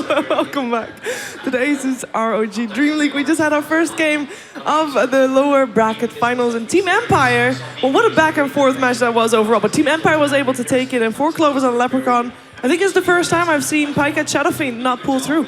Welcome back to the ASUS ROG DreamLeague. We just had our first game of the lower bracket finals, and Team Empire, well, what a back and forth match that was overall, but Team Empire was able to take it, and 4 Clovers on Leprechaun. I think it's the first time I've seen Pycat Shadow Fiend not pull through.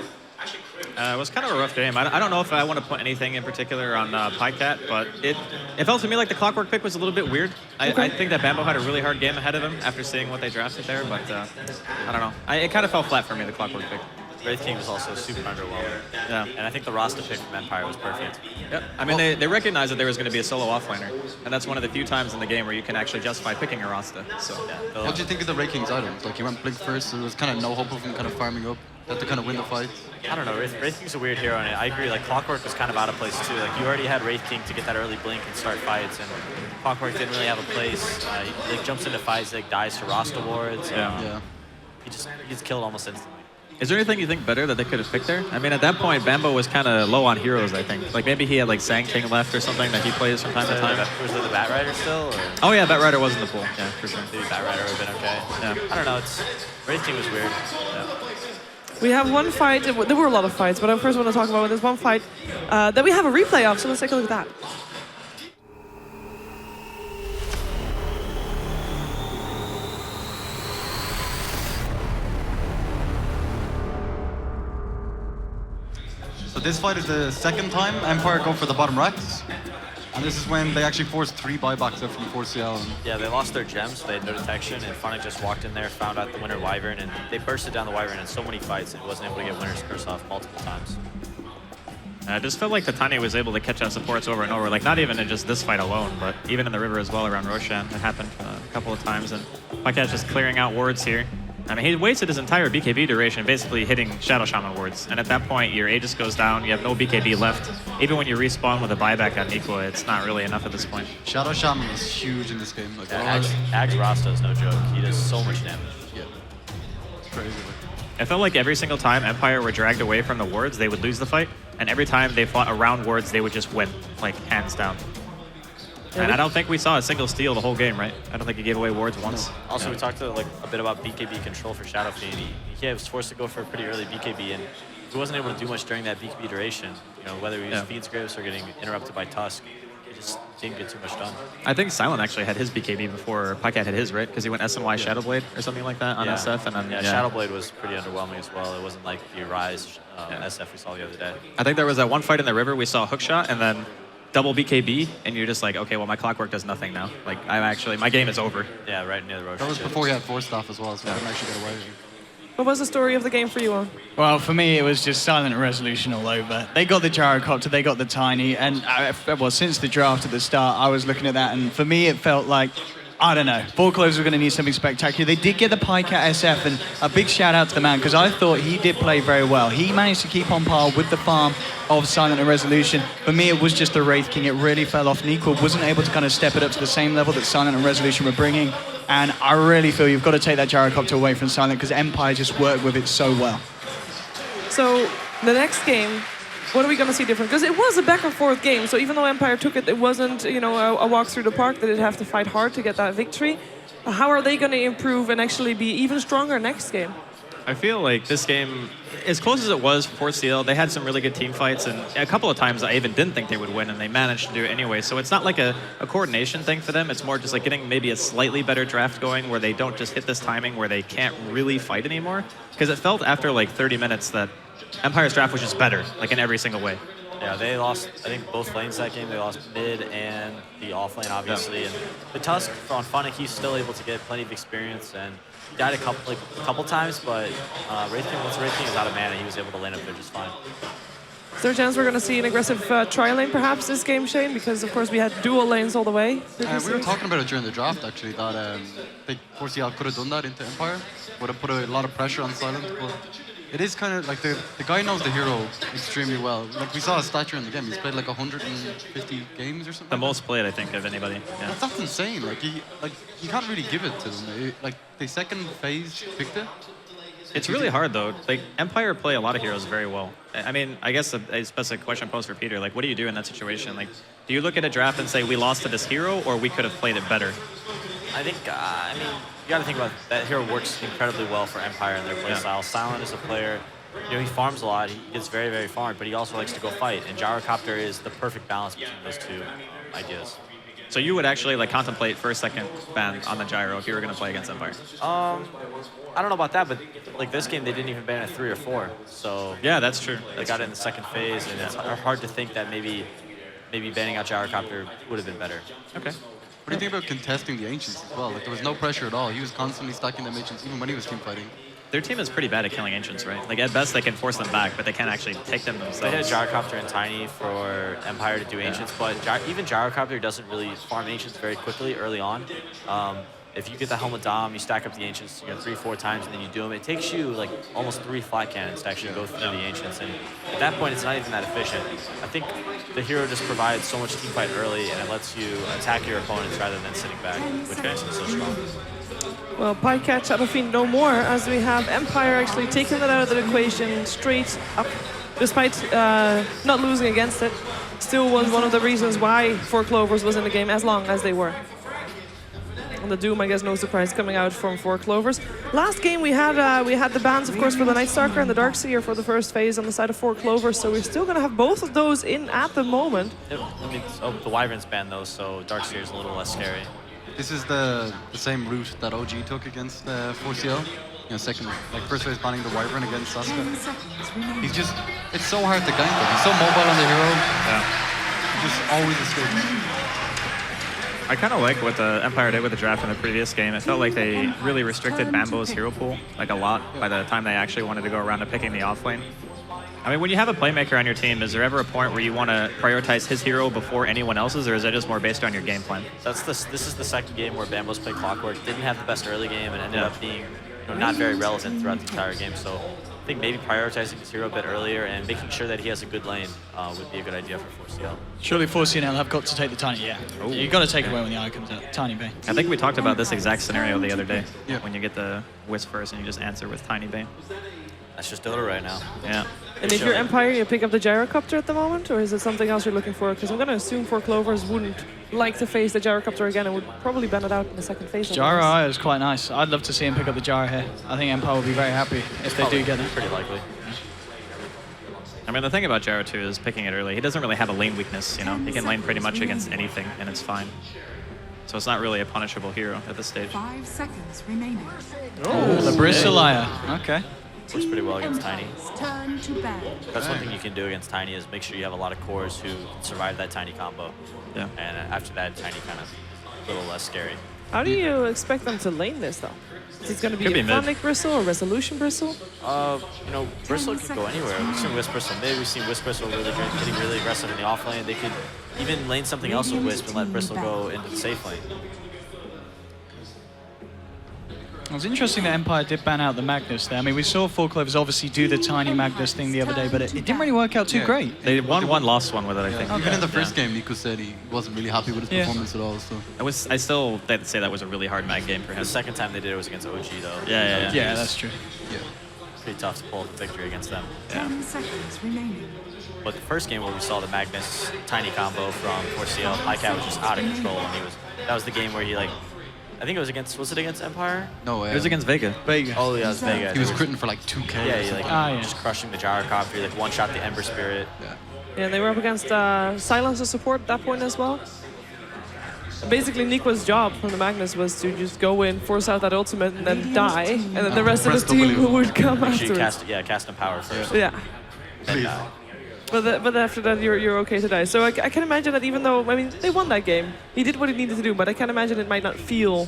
It was kind of a rough game. I don't know if I want to put anything in particular on Pycat, but it felt to me like the Clockwork pick was a little bit weird. I think that Bambo had a really hard game ahead of him after seeing what they drafted there, but I don't know. It kind of fell flat for me, the Clockwork pick. Wraith King was also super underwhelming. Yeah. And I think the roster pick from Empire was perfect. Yep. I mean, they recognized that there was going to be a solo offlaner, and that's one of the few times in the game where you can actually justify picking a Rasta. So, yeah. What do you think of the Wraith King's items? Like, he went Blink first, so there was kind of no hope of him kind of farming up. Had to kind of win the fight. I don't know, Wraith King's a weird hero, and I agree, like, Clockwork was kind of out of place, too. Like, you already had Wraith King to get that early blink and start fights, and Clockwork didn't really have a place. He like, jumps into fights, like, dies to Rasta wards. He gets killed almost instantly. Is there anything you think better that they could have picked there? I mean, at that point, Bambo was kind of low on heroes, I think. Like, maybe he had, like, Sang King left or something that he plays from time to time. Was there the Bat Rider still? Or? Oh, yeah, Bat Rider was in the pool. Yeah, for sure. Maybe Bat Rider would have been okay. Yeah. I don't know. Wraith King was weird. Yeah. We have one fight. There were a lot of fights, but I first want to talk about there's one fight that we have a replay of, so let's take a look at that. So this fight is the second time Empire go for the bottom racks. And this is when they actually forced 3 buybacks out from 4CL. Yeah, they lost their gems, so they had no detection, and Funnick just walked in there, found out the Winter Wyvern, and they bursted down the Wyvern in so many fights, and he wasn't able to get Winter's Curse off multiple times. I just felt like Titania was able to catch out supports over and over, like not even in just this fight alone, but even in the river as well around Roshan. It happened a couple of times, and Pycat just clearing out wards here. I mean, he wasted his entire BKB duration basically hitting Shadow Shaman wards, and at that point, your Aegis goes down, you have no BKB left. Even when you respawn with a buyback on Niqua, it's not really enough at this point. Shadow Shaman is huge in this game. Like, Ags Rasta is no joke. He does so much damage. Yeah, it's crazy. I felt like every single time Empire were dragged away from the wards, they would lose the fight, and every time they fought around wards, they would just win, like hands down. And I don't think we saw a single steal the whole game, right? I don't think he gave away wards once. Also, we talked a bit about BKB control for Shadow Fiend. He was forced to go for a pretty early BKB, and he wasn't able to do much during that BKB duration. You know, whether he was Fiend's Grips or getting interrupted by Tusk, he just didn't get too much done. I think Silent actually had his BKB before Pycat had his, right? Because he went SNY Shadowblade or something like that on SF. And then, Shadowblade was pretty underwhelming as well. It wasn't like the Rise SF we saw the other day. I think there was that one fight in the river we saw hookshot, and then double BKB, and you're just like, okay, well, my Clockwork does nothing now. Like, my game is over. Yeah, right near the road. That was before he had 4 staff as well, so he didn't actually get away with it. What was the story of the game for you all? Well, for me, it was just silent resolution all over. They got the Gyrocopter, they got the Tiny, and since the draft at the start, I was looking at that, and for me, it felt like, I don't know, 4 Clovers were going to need something spectacular. They did get the Pycat SF, and a big shout out to the man, because I thought he did play very well. He managed to keep on par with the farm of Silent and Resolution. For me, it was just the Wraith King. It really fell off. Niqua wasn't able to kind of step it up to the same level that Silent and Resolution were bringing. And I really feel you've got to take that Gyrocopter away from Silent, because Empire just worked with it so well. So, the next game, what are we going to see different? Because it was a back and forth game, so even though Empire took it, it wasn't, you know, a walk through the park. They did have to fight hard to get that victory. How are they going to improve and actually be even stronger next game? I feel like this game, as close as it was for 4CL, they had some really good team fights, and a couple of times I even didn't think they would win, and they managed to do it anyway. So it's not like a coordination thing for them. It's more just like getting maybe a slightly better draft going where they don't just hit this timing where they can't really fight anymore. Because it felt after like 30 minutes that Empire's draft was just better, like in every single way. Yeah, they lost, I think, both lanes that game. They lost mid and the off lane, obviously. And the Tusk on Funnick, he's still able to get plenty of experience, and he died a couple times, but once Wraith King is out of mana, he was able to lane up there just fine. Is there a chance we're going to see an aggressive tri-lane perhaps this game, Shane? Because, of course, we had dual lanes all the way. We were talking about it during the draft, actually, that I think 4CL could have done that into Empire. Would have put a lot of pressure on Silent. But it is kind of like the guy knows the hero extremely well. Like, we saw his stature in the game. He's played like 150 games or something. The most played, I think, of anybody. Yeah. That's insane. Like, you can't really give it to them. Like, the second phase picked it. It's really hard, though. Like, Empire play a lot of heroes very well. I mean, I guess a specific question posed for Peter. Like, what do you do in that situation? Like, do you look at a draft and say, we lost to this hero, or we could have played it better? I think, I mean, you got to think about that hero works incredibly well for Empire and their playstyle. Silent is a player you know, he farms a lot. He gets very, very farmed, but he also likes to go fight. And Gyrocopter is the perfect balance between those two ideas. So you would actually like contemplate first, second ban on the gyro if you were going to play against Empire? I don't know about that, but like this game, they didn't even ban at 3 or 4. So Yeah, that's true. they got it in the second phase, and it's hard to think that maybe banning out Gyrocopter would have been better. Okay. What do you think about contesting the Ancients as well? Like, there was no pressure at all. He was constantly stacking them Ancients, even when he was team fighting. Their team is pretty bad at killing Ancients, right? Like, at best, they can force them back, but they can't actually take them themselves. They had Gyrocopter and Tiny for Empire to do Ancients, but even Gyrocopter doesn't really farm Ancients very quickly early on. If you get the Helmet Dom, you stack up the Ancients, 3-4 times, and then you do them, it takes you like almost 3 flat cannons to actually go through the Ancients, and at that point, it's not even that efficient. I think the hero just provides so much teamfight early, and it lets you attack your opponents rather than sitting back, which makes them so strong. Well, Pycat, Shadowfiend, no more, as we have Empire actually taking that out of the equation straight up, despite not losing against it. Still was one of the reasons why 4 Clovers was in the game as long as they were. On the Doom, I guess no surprise coming out from 4 Clovers. Last game we had the bans, of course, for the Nightstalker and the Darkseer for the first phase on the side of 4 Clovers, so we're still going to have both of those in at the moment. Yep. I mean, the Wyvern's banned though, so Darkseer is a little less scary. This is the same route that OG took against 4CL. Second, like first phase banning the Wyvern against Saska. He's just, it's so hard to gank him. He's so mobile on the hero. Yeah. He just always escapes. I kind of like what the Empire did with the draft in the previous game. It felt like they really restricted Bambo's hero pool like a lot by the time they actually wanted to go around to picking the offlane. I mean, when you have a playmaker on your team, is there ever a point where you want to prioritize his hero before anyone else's, or is that just more based on your game plan? This is the second game where Bambos played Clockwork, didn't have the best early game, and ended up being not very relevant throughout the entire game. So I think maybe prioritizing his hero a bit earlier and making sure that he has a good lane would be a good idea for 4CL. Surely 4CL have got to take the Tiny, yeah. You've got to take it away when the eye comes out. Tiny Bane. I think we talked about this exact scenario the other day, Yeah. when you get the Wisp first and you just answer with Tiny Bane. That's just Dota right now. Yeah. And if you're Empire, you pick up the Gyrocopter at the moment, or is it something else you're looking for? Because I'm going to assume 4 Clovers wouldn't like to face the Gyrocopter again and would probably ban it out in the second phase. Gyro Eye is quite nice. I'd love to see him pick up the Gyro here. I think Empire will be very happy if they do get it. Pretty likely. I mean, the thing about Gyro 2 is picking it early. He doesn't really have a lane weakness, you know? He can lane pretty much against anything, and it's fine. So it's not really a punishable hero at this stage. 5 seconds remaining. Oh, the Bristoliah. Okay. Works pretty well against Tiny. Turn to ban. That's one thing you can do against Tiny is make sure you have a lot of cores who can survive that Tiny combo. Yeah. And after that, Tiny kind of a little less scary. How do you expect them to lane this, though? Is it going to be Could be a mid. Phonic Bristle or Resolution Bristle? Bristle can go anywhere. We've seen Wisp Bristle mid, we've seen Wisp Bristle really good, getting really aggressive in the off lane. They could even lane something else with Wisp and let Bristle go into the safe lane. It was interesting that Empire did ban out the Magnus there. I mean, we saw 4 Clovers obviously do the Tiny Magnus thing the other day, but it didn't really work out too Yeah. great. They won one, lost one with it, I think. Even in the first game, Nico said he wasn't really happy with his performance at all. So I still say that was a really hard mag game for him. The second time they did it was against OG though. Yeah. Yeah, that's true. yeah, Pretty tough to pull the victory against them. 10 seconds remaining. But the first game where we saw the Magnus Tiny combo from 4CL, Pycat was just out of control, and that was the game where he I think it was it against Empire? no, It was against Vega. Vega. Oh yeah, it was Vega. he was critting for like 2K. Yeah, or he something. just crushing the Gyrocopter, he one-shot the Ember Spirit. Yeah. Yeah, they were up against Silencer support at that point as well. Basically, Nikwa's job from the Magnus was to just go in, force out that ultimate, and then die, and then the rest of his press team W. would come Make sure you afterwards. cast Empower first. Yeah. And die. But after that, you're okay to die. So I can imagine that even though, I mean, they won that game. He did what he needed to do, but I can imagine it might not feel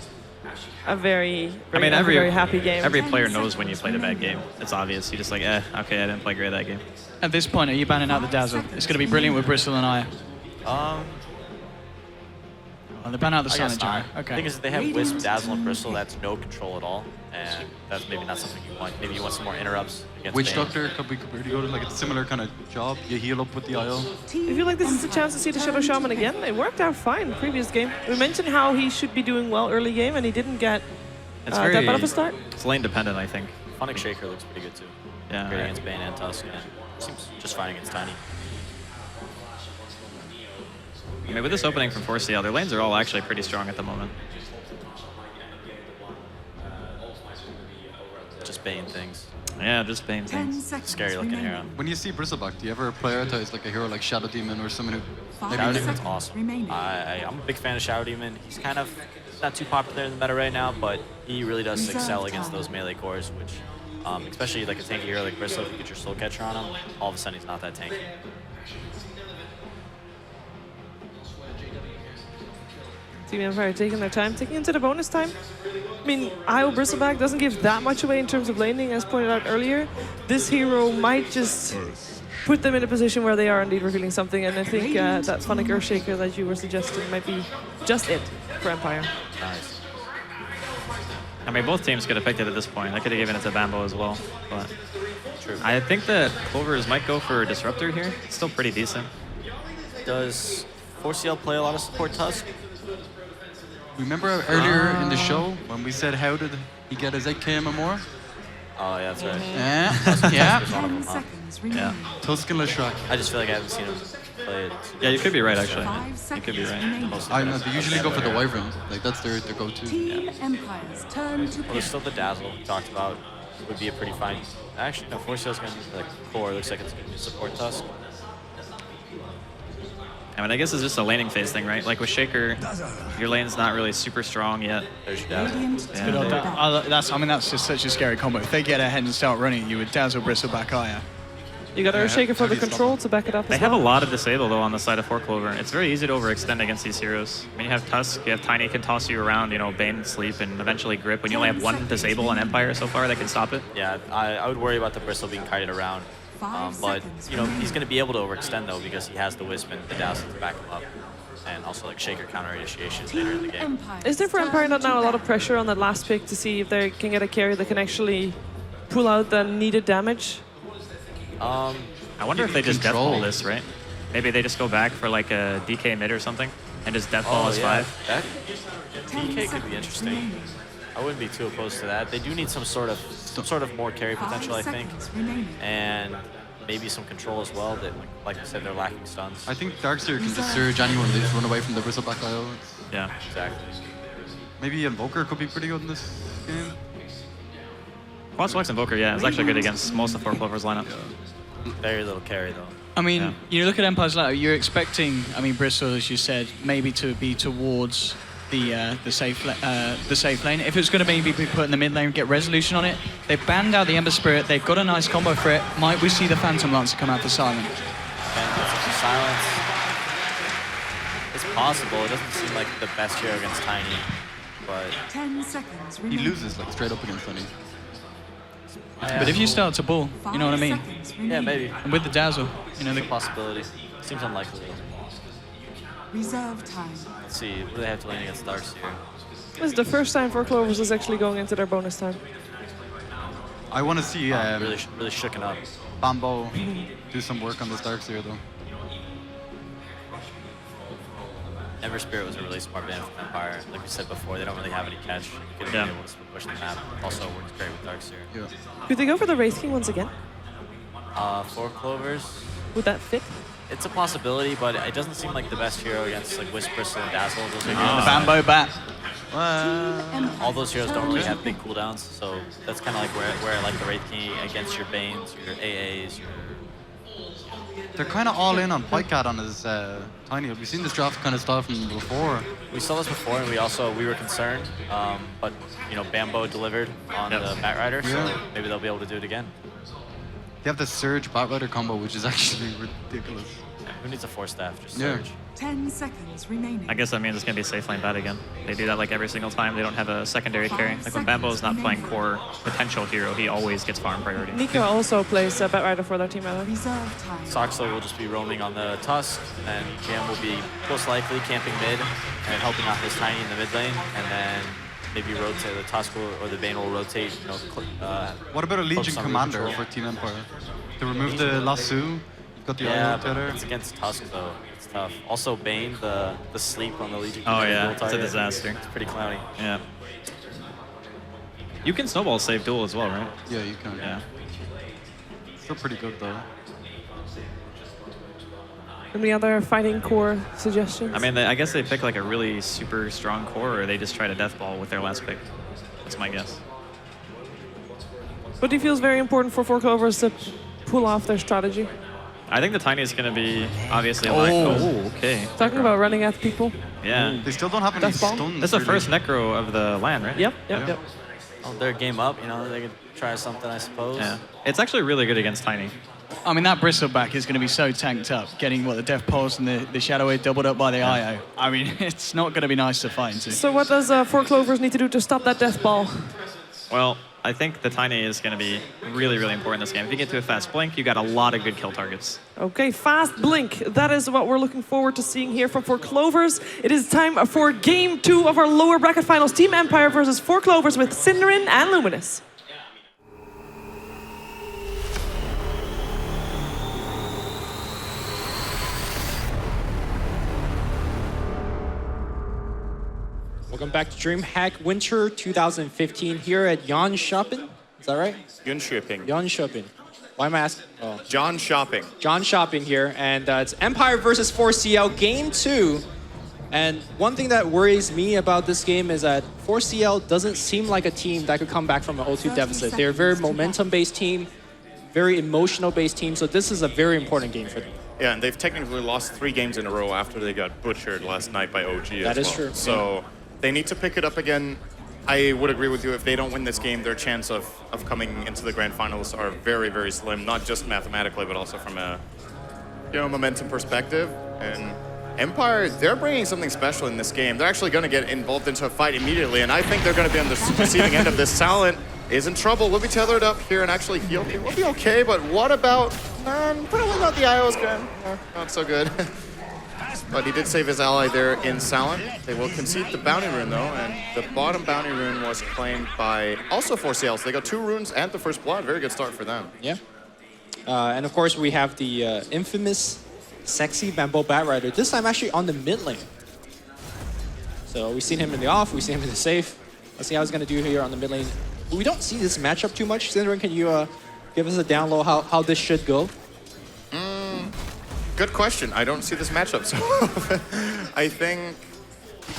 a very happy game. Every player knows when you played a bad game. It's obvious. You're just like, okay, I didn't play great that game. At this point, are you banning out the Dazzle? It's going to be brilliant with Bristle and Aya. Oh, they ban out the I guess Silent Gyro. not. Okay. The thing is, they have Wisp, Dazzle, and Bristle. That's no control at all, and that's maybe not something you want. Maybe you want some more interrupts against Witch Bane. Doctor could be compared to go to like a similar kind of job. You heal up with the IO. I feel like this is a chance to see the Shadow Shaman again. It worked out fine the previous game. We mentioned how he should be doing well early game, and he didn't get It's that bad of a start. It's lane dependent, I think. Phonic Shaker looks pretty good too. Yeah, Great right. against Bane and Tusk, and seems just fine against Tiny. I mean, with this opening from 4CL, their lanes are all actually pretty strong at the moment. Just Bane things. Yeah, just Bane 10 things. seconds Scary looking remaining. hero. When you see Bristleback, do you ever prioritize like a hero like Shadow Demon or someone who maybe Shadow Five Demon's seconds awesome. remaining. I'm a big fan of Shadow Demon. He's kind of not too popular in the meta right now, but he really does Reserve excel against time. those melee cores, which, especially like a tanky hero like Bristle, if you get your Soul Catcher on him, all of a sudden he's not that tanky. Team Empire taking their time, taking into the bonus time. I mean, IO Bristleback doesn't give that much away in terms of laning, as pointed out earlier. This hero might just put them in a position where they are indeed revealing something, and I think that Phonic Earthshaker that you were suggesting might be just it for Empire. Nice. I mean, both teams could have picked it at this point. They could have given it to Bambo as well. But True. I think that Clovers might go for a Disruptor here. It's still pretty decent. Does 4CL play a lot of support Tusk? Remember earlier in the show when we said how did he get his 8k MMR? Oh, yeah, that's right. Yeah, yeah. There's one of 10 them, huh? seconds remaining. Tuscan Leshrac. I just feel like I haven't seen him play it. Yeah, you could be right, actually. 5 You seconds could be right. remaining. Most of I the know guys- they usually go for the Wyvern. Like that's their go-to. Team Empire's turn to Well, there's pick. still the Dazzle we talked about. Would be a pretty fine. Actually, no, 4CL's going to be like core. Looks like it's going to be support Tusk. I mean, I guess it's just a laning phase thing, right? Like with Shaker, your lane's not really super strong yet. There's your Dazzle. Radiant Yeah. to But back. I mean, that's just such a scary combo. If they get ahead and start running, you would dazzle Bristleback Aya. You got Earthshaker for the control to back it up They as have a well. lot of disable though on the side of 4 Clover. It's very easy to overextend against these heroes. I mean, you have Tusk, you have Tiny can toss you around, you know, Bane, Sleep, and eventually Grip. When you only have one disable on Empire so far, that can stop it. Yeah, I would worry about the Bristle being kited around. 5 But, seconds you know, he's remaining. going to be able to overextend, though, because he has the Wisp and the Dazzle to back him up. And also, like, Shaker counter initiation later in the game. Empire's Is there for turn Empire not to now a lot of back. pressure on that last pick to see if they can get a carry that can actually pull out the needed damage? I wonder if they just Control. deathball this, right? Maybe they just go back for like a DK mid or something and just deathball as 5. That 10 DK could be seconds interesting. remaining. I wouldn't be too opposed to that. They do need some sort of more carry 5 potential, I think. seconds remaining. And maybe some control as well. That, like I said, they're lacking stuns. I think Darkseer can just surge anyone. They just run away from the Bristleback IO. Yeah. Exactly. Maybe Invoker could be pretty good in this game. Quasflex Invoker, yeah, it's actually good against most of 4 Clover's lineup. Very little carry, though. I mean, Yeah. you look at Empire's ladder, you're expecting, I mean, Bristol, as you said, maybe to be towards the safe lane. If it's going to maybe be put in the mid lane, get resolution on it. They've banned out the Ember Spirit. They've got a nice combo for it. Might we see the Phantom Lancer come out for Silent? And gets some silence. It's possible. It doesn't seem like the best hero against Tiny, but 10 seconds He remaining. loses like straight up against Sunny. But if you start to ball, you know what I mean? 5 seconds yeah, remaining. maybe. And with the dazzle, you know, It's the a possibility. Seems unlikely. Reserve time. Let's see. What do they have to lane against Darks here? This is the first time 4 Clovers is actually going into their bonus time. I want to see Really shooken up. Bambo do some work on this Darkseer though. Ember Spirit was a really smart ban from Empire. Like we said before, they don't really have any catch. You could have Yeah. been able to push the map. Also works great with Darkseer. Yeah. Could they go for the Wraith King once again? 4 Clovers. Would that fit? It's a possibility, but it doesn't seem like the best hero against like Wisp, Bristle, and Dazzle. Those are the heroes. Bambo bat. All those heroes don't really have big cooldowns, so that's kind of like where like the Wraith King against your Banes, your AAs, your They're kind of all in on Pikecat on his Tiny. We've seen this draft kind of style from before. We saw this before, and we were concerned, but you know Bambo delivered on Yep. the Batrider, so Yeah. maybe they'll be able to do it again. They have the Surge Batrider combo, which is actually ridiculous. Who needs a 4-staff? Just Yeah. Surge. 10 seconds remaining. I guess that means it's going to be safe lane bad again. They do that like every single time. They don't have a secondary carry. Like when Bambo's not playing core potential hero, he always gets farm priority. Nika also plays Batrider for their team, rather. Reserve time. Soxlo will just be roaming on the Tusk, and Jam will be most likely camping mid and helping out his Tiny in the mid lane, and then maybe rotate the Tusk or the Bane will rotate. You know, What about a Legion focus on Commander root for control. Team Empire? To remove the Lasso, you've got the Yeah, IO but tether. it's against Tusk though. It's tough. Also, Bane, the sleep on the Legion. Oh, Commander yeah, dual it's a target, disaster. It's pretty clowny. Yeah. You can snowball save duel as well, right? Yeah, you can. Yeah. Still pretty good though. Any other fighting core suggestions? I mean, I guess they pick like a really super strong core, or they just try to deathball with their last pick. That's my guess. What do you feel is very important for Four Clovers to pull off their strategy? I think the Tiny is going to be obviously like, oh, okay. Talking about running at people. Yeah. They still don't have any Death bomb? stuns. That's the really. first Necro of the LAN, right? Yep. Oh, they're game up, you know, they could try something, I suppose. Yeah. It's actually really good against Tiny. I mean, that bristleback is going to be so tanked up, getting what the Death Pulse and the Shadow Wave doubled up by the IO. I mean, it's not going to be nice to fight into. So what does Four Clovers need to do to stop that death ball? Well, I think the Tiny is going to be really, really important in this game. If you get to a fast blink, you got a lot of good kill targets. Okay, fast blink. That is what we're looking forward to seeing here from Four Clovers. It is time for Game 2 of our lower bracket finals. Team Empire versus Four Clovers with Cinderin and Luminous. Welcome back to DreamHack Winter 2015 here at Jönköping. Is that right? Jönköping. Jönköping. Why am I asking? Oh. John Shopping. Jönköping here, and it's Empire versus 4CL Game 2. And one thing that worries me about this game is that 4CL doesn't seem like a team that could come back from an 0-2 deficit. They're a very momentum-based team, very emotional-based team, so this is a very important game for them. Yeah, and they've technically lost 3 games in a row after they got butchered last night by OG as well. That is true. So they need to pick it up again. I would agree with you. If they don't win this game, their chance of coming into the grand finals are very, very slim, not just mathematically, but also from a momentum perspective. And Empire, they're bringing something special in this game. They're actually going to get involved into a fight immediately, and I think they're going to be on the receiving end of this. Silent is in trouble. Will be tethered up here and actually healed. It will be okay, but what about... probably not the IO's good. Not so good. But he did save his ally there in Silent. They will concede the bounty rune though, and the bottom bounty rune was claimed by also 4CL. So they got 2 runes and the first blood. Very good start for them. Yeah. And of course, we have the infamous sexy Bamboo Batrider, this time actually on the mid lane. So we've seen him in the off, we've seen him in the safe. Let's see how he's going to do here on the mid lane. We don't see this matchup too much. Cinderin, can you give us a down low how this should go? Good question. I don't see this matchup, so I think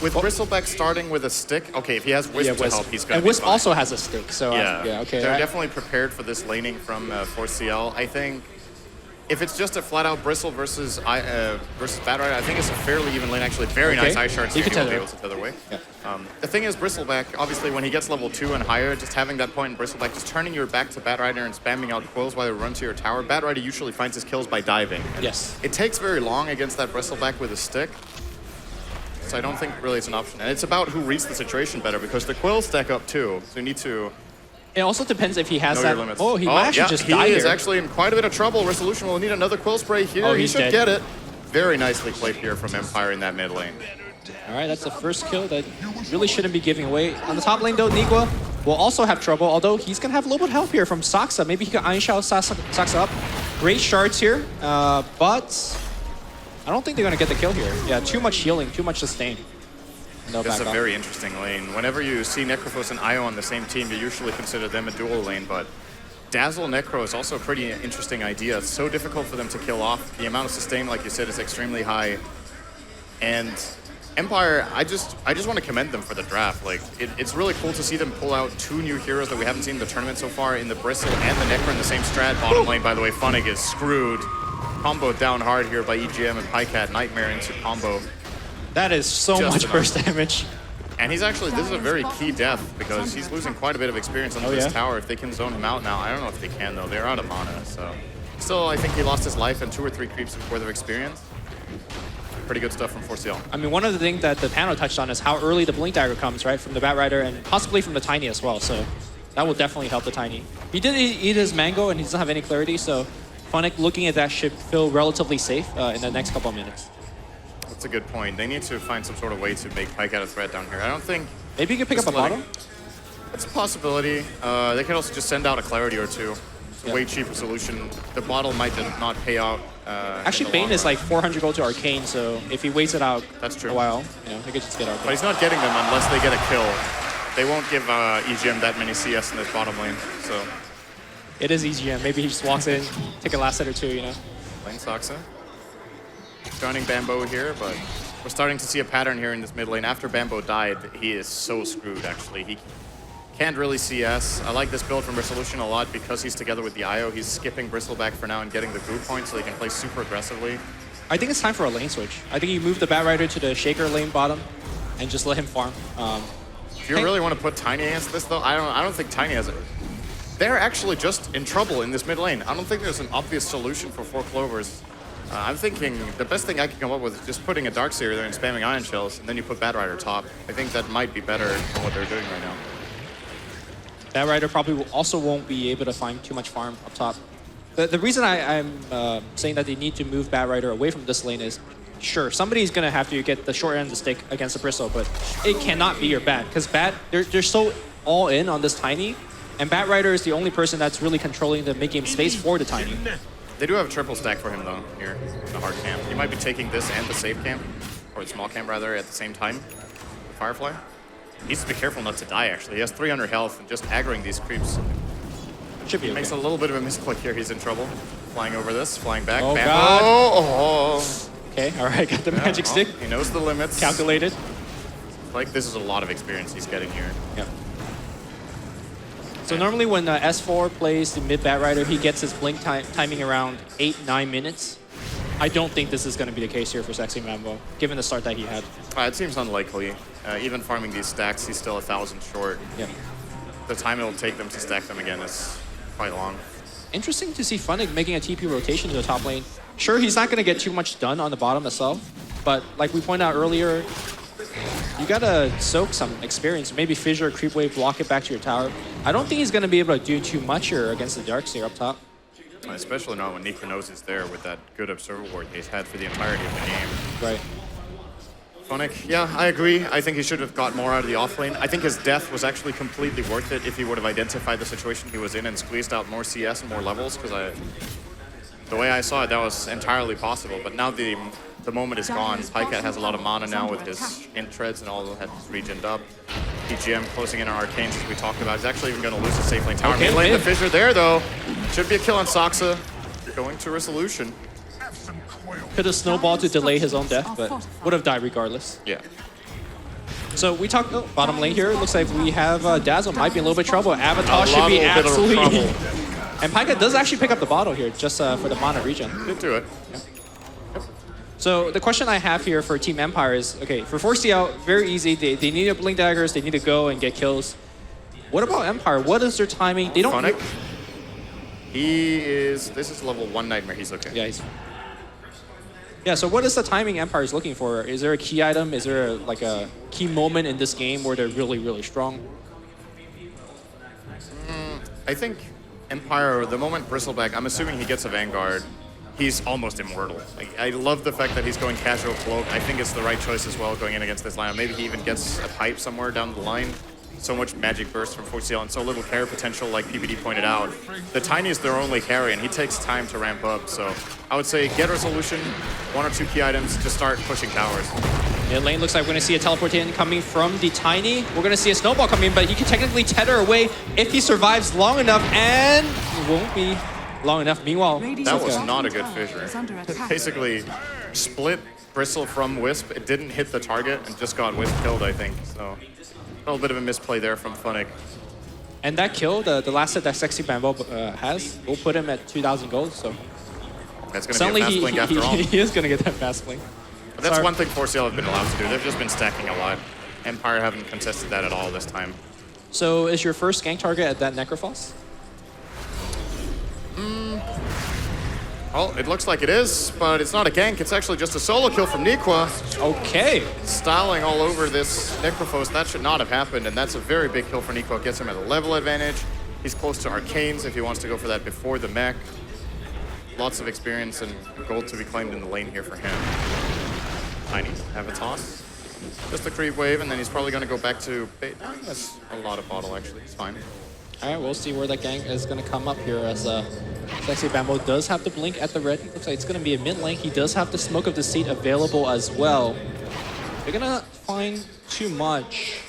with Bristleback starting with a stick, okay, if he has Wisp to help, he's going to be And Wisp fine. also has a stick, so yeah, okay. They're definitely prepared for this laning from 4CL. I think if it's just a flat-out Bristle versus Batrider, I think it's a fairly even lane, actually. Very nice Ice Shards here. He will be able to tether away. Yeah. The thing is, Bristleback, obviously, when he gets level 2 and higher, just having that point in Bristleback, just turning your back to Batrider and spamming out quills while they run to your tower. Batrider usually finds his kills by diving. And yes. It takes very long against that Bristleback with a stick. So I don't think really it's an option. And it's about who reads the situation better, because the quills stack up too. So you need to... It also depends if he has know that. your limits. Oh, he might actually just die He is here. actually in quite a bit of trouble. Resolution will need another quill spray here. Oh, he he's should dead. get it. Very nicely played here from Empire in that mid lane. All right, that's the first kill that really shouldn't be giving away. On the top lane, though, Nigua will also have trouble, although he's going to have a little bit of help here from Saksa. Maybe he can Iron Shout Saksa up. Great shards here, but I don't think they're going to get the kill here. Yeah, too much healing, too much sustain. No, This is a back off. very interesting lane. Whenever you see Necrophos and Io on the same team, you usually consider them a dual lane, but Dazzle Necro is also a pretty interesting idea. It's so difficult for them to kill off. The amount of sustain, like you said, is extremely high. And Empire, I just want to commend them for the draft. Like, it's really cool to see them pull out 2 new heroes that we haven't seen in the tournament so far, in the Bristle and the Necro in the same strat. Bottom lane, by the way, Funnig is screwed. Comboed down hard here by EGM and Pycat. Nightmare into combo. That is so Just much enough. burst damage. And he's actually, this is a very key death, because he's losing quite a bit of experience on this tower. If they can zone him out now, I don't know if they can though. They're out of mana, so. Still, I think he lost his life and 2 or 3 creeps worth of experience. Pretty good stuff from 4CL. I mean, one of the things that the panel touched on is how early the Blink Dagger comes, right? From the Batrider and possibly from the Tiny as well, so that will definitely help the Tiny. He did eat his mango and he doesn't have any clarity, so Funnick looking at that should feel relatively safe in the next couple of minutes. That's a good point. They need to find some sort of way to make Pycat a threat down here. I don't think... Maybe you could pick up a bottom? That's a possibility. They could also just send out a clarity or 2. It's a way cheaper solution. The bottle might not pay out. Actually, Bane is like 400 gold to Arcane, so if he waits it out That's true. a while, he could just get Arcane. But he's not getting them unless they get a kill. They won't give EGM that many CS in this bottom lane, so... It is EGM. Maybe he just walks in, take a last hit or 2, Lane Saksa. Joining Bambo here, but we're starting to see a pattern here in this mid lane. After Bambo died, he is so screwed, actually. Can't really CS. I like this build from Resolution a lot because he's together with the IO. He's skipping Bristleback for now and getting the group point so he can play super aggressively. I think it's time for a lane switch. I think you move the Batrider to the Shaker lane bottom and just let him farm. If you really want to put Tiny against this, though, I don't think Tiny has it. They're actually just in trouble in this mid lane. I don't think there's an obvious solution for 4 Clovers. I'm thinking the best thing I can come up with is just putting a Darkseer there and spamming Iron Shells, and then you put Batrider top. I think that might be better than what they're doing right now. Batrider probably also won't be able to find too much farm up top. The reason I'm saying that they need to move Batrider away from this lane is, sure, somebody's going to have to get the short end of the stick against the Bristle, but it cannot be your Bat, because they're so all in on this Tiny, and Batrider is the only person that's really controlling the mid-game space for the Tiny. They do have a triple stack for him, though, here in the hard camp. He might be taking this and the safe camp, or the small camp, rather, at the same time. Firefly. He needs to be careful not to die, actually. He has 300 health, and just aggroing these creeps. Should be okay. Makes a little bit of a misclick here. He's in trouble. Flying over this, flying back. Oh, Bam. God. Oh. Okay, all right, got the magic stick. He knows the limits. Calculated. Like, this is a lot of experience he's getting here. Yep. So normally when S4 plays the mid Batrider, he gets his blink timing around 8-9 minutes. I don't think this is going to be the case here for Sexy Mambo, given the start that he had. It seems unlikely. Even farming these stacks, he's still 1,000 short. Yeah. The time it'll take them to stack them again is quite long. Interesting to see Funnick making a TP rotation to the top lane. Sure, he's not going to get too much done on the bottom itself, but like we pointed out earlier, you gotta soak some experience. Maybe Fissure, Creep Wave, block it back to your tower. I don't think he's gonna be able to do too much here against the Darkseer up top. Especially not when Nico knows is there with that good Observer Ward he's had for the entirety of the game. Right. Funnick, yeah, I agree. I think he should have got more out of the offlane. I think his death was actually completely worth it if he would have identified the situation he was in and squeezed out more CS and more levels, because the way I saw it, that was entirely possible. But now the moment is gone. Pycat has a lot of mana now with his int treads and all that regened up. PGM closing in on Arcanes, as we talked about. He's actually even going to lose his safe lane tower. Okay, Mid lane, the Fissure there, though. Should be a kill on Soxa. Going to Resolution. Could have snowballed to delay his own death, but would have died regardless. Yeah. So we talked bottom lane here. It looks like we have Dazzle might be in a little bit of trouble. Avatar should be absolutely... And Pycat does actually pick up the bottle here just for the mana regen. Did do it. Yeah. So the question I have here for Team Empire is, okay, for 4CL, very easy. They need to blink daggers. They need to go and get kills. What about Empire? What is their timing? They don't... Funnick. This is level 1 Nightmare. He's okay. Yeah, yeah, so what is the timing Empire is looking for? Is there a key item? Is there like a key moment in this game where they're really, really strong? I think Empire, the moment Bristleback, I'm assuming he gets a Vanguard, he's almost immortal. Like, I love the fact that he's going casual cloak. I think it's the right choice as well going in against this lineup. Maybe he even gets a pipe somewhere down the line. So much magic burst from 4CL and so little carry potential, like PBD pointed out. The Tiny is their only carry, and he takes time to ramp up. So I would say get Resolution, 1 or 2 key items, just start pushing towers. Yeah, lane looks like we're going to see a teleport in coming from the Tiny. We're going to see a snowball coming in, but he can technically tether away if he survives long enough, and it won't be long enough. Meanwhile, that was not a good Fissure. Basically split Bristle from Wisp. It didn't hit the target and just got Wisp killed, I think. So a little bit of a misplay there from Funnick. And that kill, the last set that Sexy Bambo has, will put him at 2,000 gold. So that's going to be a fast blink after all. He is going to get that fast blink. But that's one thing 4CL have been allowed to do. They've just been stacking a lot. Empire haven't contested that at all this time. So is your first gank target at that Necrophos? Well, it looks like it is, but it's not a gank. It's actually just a solo kill from Nikwa. Okay. Styling all over this Necrophos. That should not have happened, and that's a very big kill for Nikwa. Gets him at a level advantage. He's close to Arcanes if he wants to go for that before the mech. Lots of experience and gold to be claimed in the lane here for him. Tiny, have a toss. Just a creep wave, and then he's probably going to go back to... That's a lot of bottle, actually. It's fine. All right, we'll see where that gank is going to come up here as Sexy Bambo does have the blink at the ready. Looks like it's going to be a mid lane. He does have the Smoke of Deceit available as well. They're going to find too much.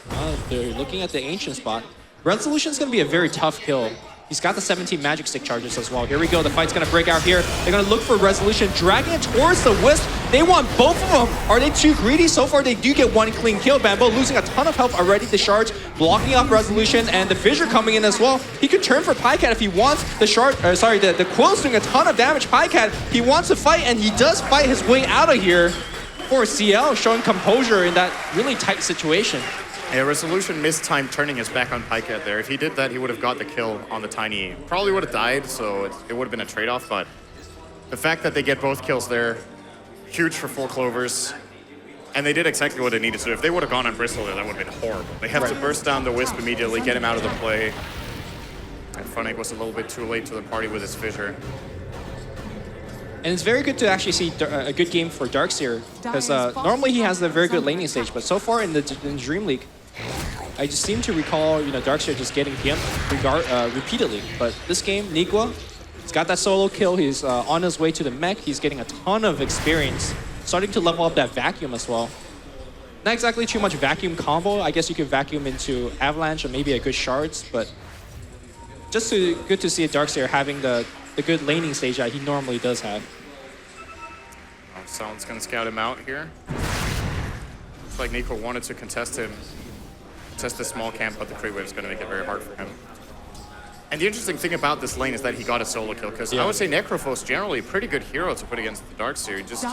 They're looking at the Ancient spot. Resolution is going to be a very tough kill. He's got the 17 Magic Stick charges as well. Here we go. The fight's going to break out here. They're going to look for Resolution, dragging it towards the Wisp. They want both of them. Are they too greedy? So far, they do get one clean kill. Bambo losing a ton of health already. The shards blocking off Resolution, and the Fissure coming in as well. He could turn for Pycat if he wants. The Quill's doing a ton of damage. Pycat, he wants to fight, and he does fight his way out of here. For CL, showing composure in that really tight situation. Yeah, Resolution missed time turning his back on Pycat there. If he did that, he would have got the kill on the Tiny. Probably would have died, so it would have been a trade-off, but the fact that they get both kills there, huge for 4 Clovers. And they did exactly what they needed to. If they would have gone on Bristle there, that would have been horrible. They have to burst down the Wisp immediately, get him out of the play. And Funnick was a little bit too late to the party with his Fissure. And it's very good to actually see a good game for Darkseer, because normally he has a very good laning stage, but so far in DreamLeague, I just seem to recall, Darkseer just getting him repeatedly. But this game, Nigua, he's got that solo kill. He's on his way to the mech. He's getting a ton of experience, starting to level up that vacuum as well. Not exactly too much vacuum combo. I guess you could vacuum into Avalanche or maybe a good shards, but just good to see a Darkseer having the good laning stage that he normally does have. Someone's going to scout him out here. Looks like Nico wanted to contest the small camp, but the crit wave is going to make it very hard for him. And the interesting thing about this lane is that he got a solo kill, because I would say Necrophos generally a pretty good hero to put against the Darkseer. You just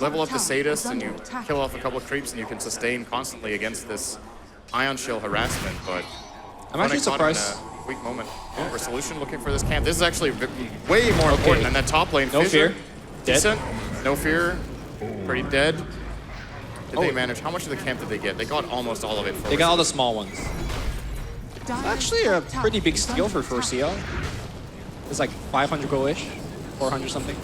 level up the Sadist and you kill off a couple of creeps and you can sustain constantly against this Ion Shield harassment, but I'm actually surprised. Weak moment. Resolution looking for this camp. This is actually way more important than that top lane. No Fissure, fear. Dead. Decent. No fear. Pretty dead. Did they manage? How much of the camp did they get? They got almost all of it. They got all the small ones. It's actually a pretty big steal for CL. It's like 500 gold-ish, 400 something.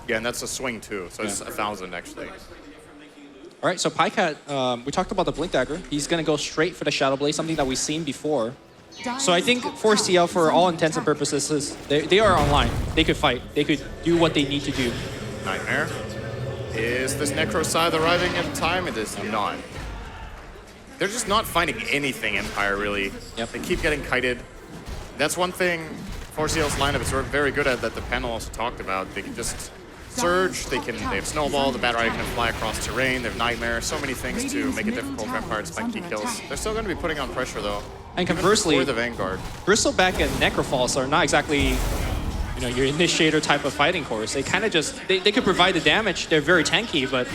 Yeah, and that's a swing too. So it's 1,000 actually. All right, so Pycat, we talked about the Blink Dagger. He's gonna go straight for the Shadow Blade, something that we've seen before. So I think for CL, for all intents and purposes, they are online. They could fight. They could do what they need to do. Nightmare. Is this Necro Scythe arriving in time? It is not. They're just not finding anything, Empire, really. Yep. They keep getting kited. That's one thing 4CL's lineup is very good at that the panel also talked about. They can just surge, they have Snowball, the Bat Rider can fly across terrain, they have Nightmare, so many things to make it difficult for Empire to find key kills. They're still going to be putting on pressure, though. And conversely, for the Vanguard, Bristleback and Necrophos are not exactly, your initiator type of fighting course. They kind of just, they could provide the damage. They're very tanky, but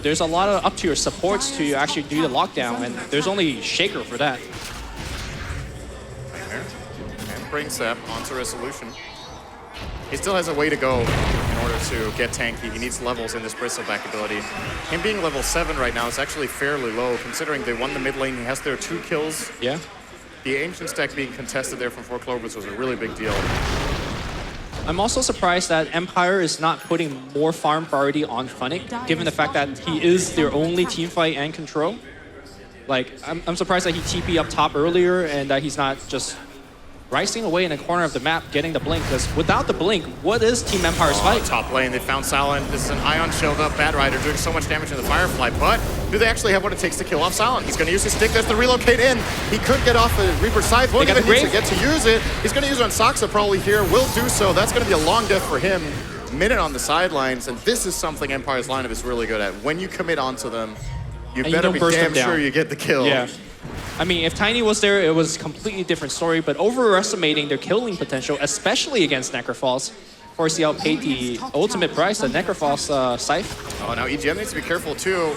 there's a lot of up to your supports to actually do the lockdown, and there's only Shaker for that. Nightmare. And brings Sap onto Resolution. He still has a way to go in order to get tanky. He needs levels in this Bristleback ability. Him being level 7 right now is actually fairly low, considering they won the mid lane. He has their 2 kills. Yeah. The Ancient stack being contested there from 4 Clovers was a really big deal. I'm also surprised that Empire is not putting more farm priority on Funnick, given the fact that he is their only team fight and control. Like, I'm surprised that he TP up top earlier and that he's not just rising away in the corner of the map, getting the blink, because without the blink, what is Team Empire's fight? Top lane, they found Silent. This is an Ion Shield up Bat Rider doing so much damage in the Firefly, but do they actually have what it takes to kill off Silent? He's going to use his stick. There's the relocate in. He could get off the Reaper Scythe. Won't even need to get to use it. He's going to use it on Saksa probably here. Will do so. That's going to be a long death for him. Minute on the sidelines, and this is something Empire's lineup is really good at. When you commit onto them, you better be damn sure you get the kill. Yeah. I mean, if Tiny was there, it was a completely different story, but overestimating their killing potential, especially against Necrophos, 4CL paid the ultimate price, the Necrophos Scythe. Oh, now EGM needs to be careful too.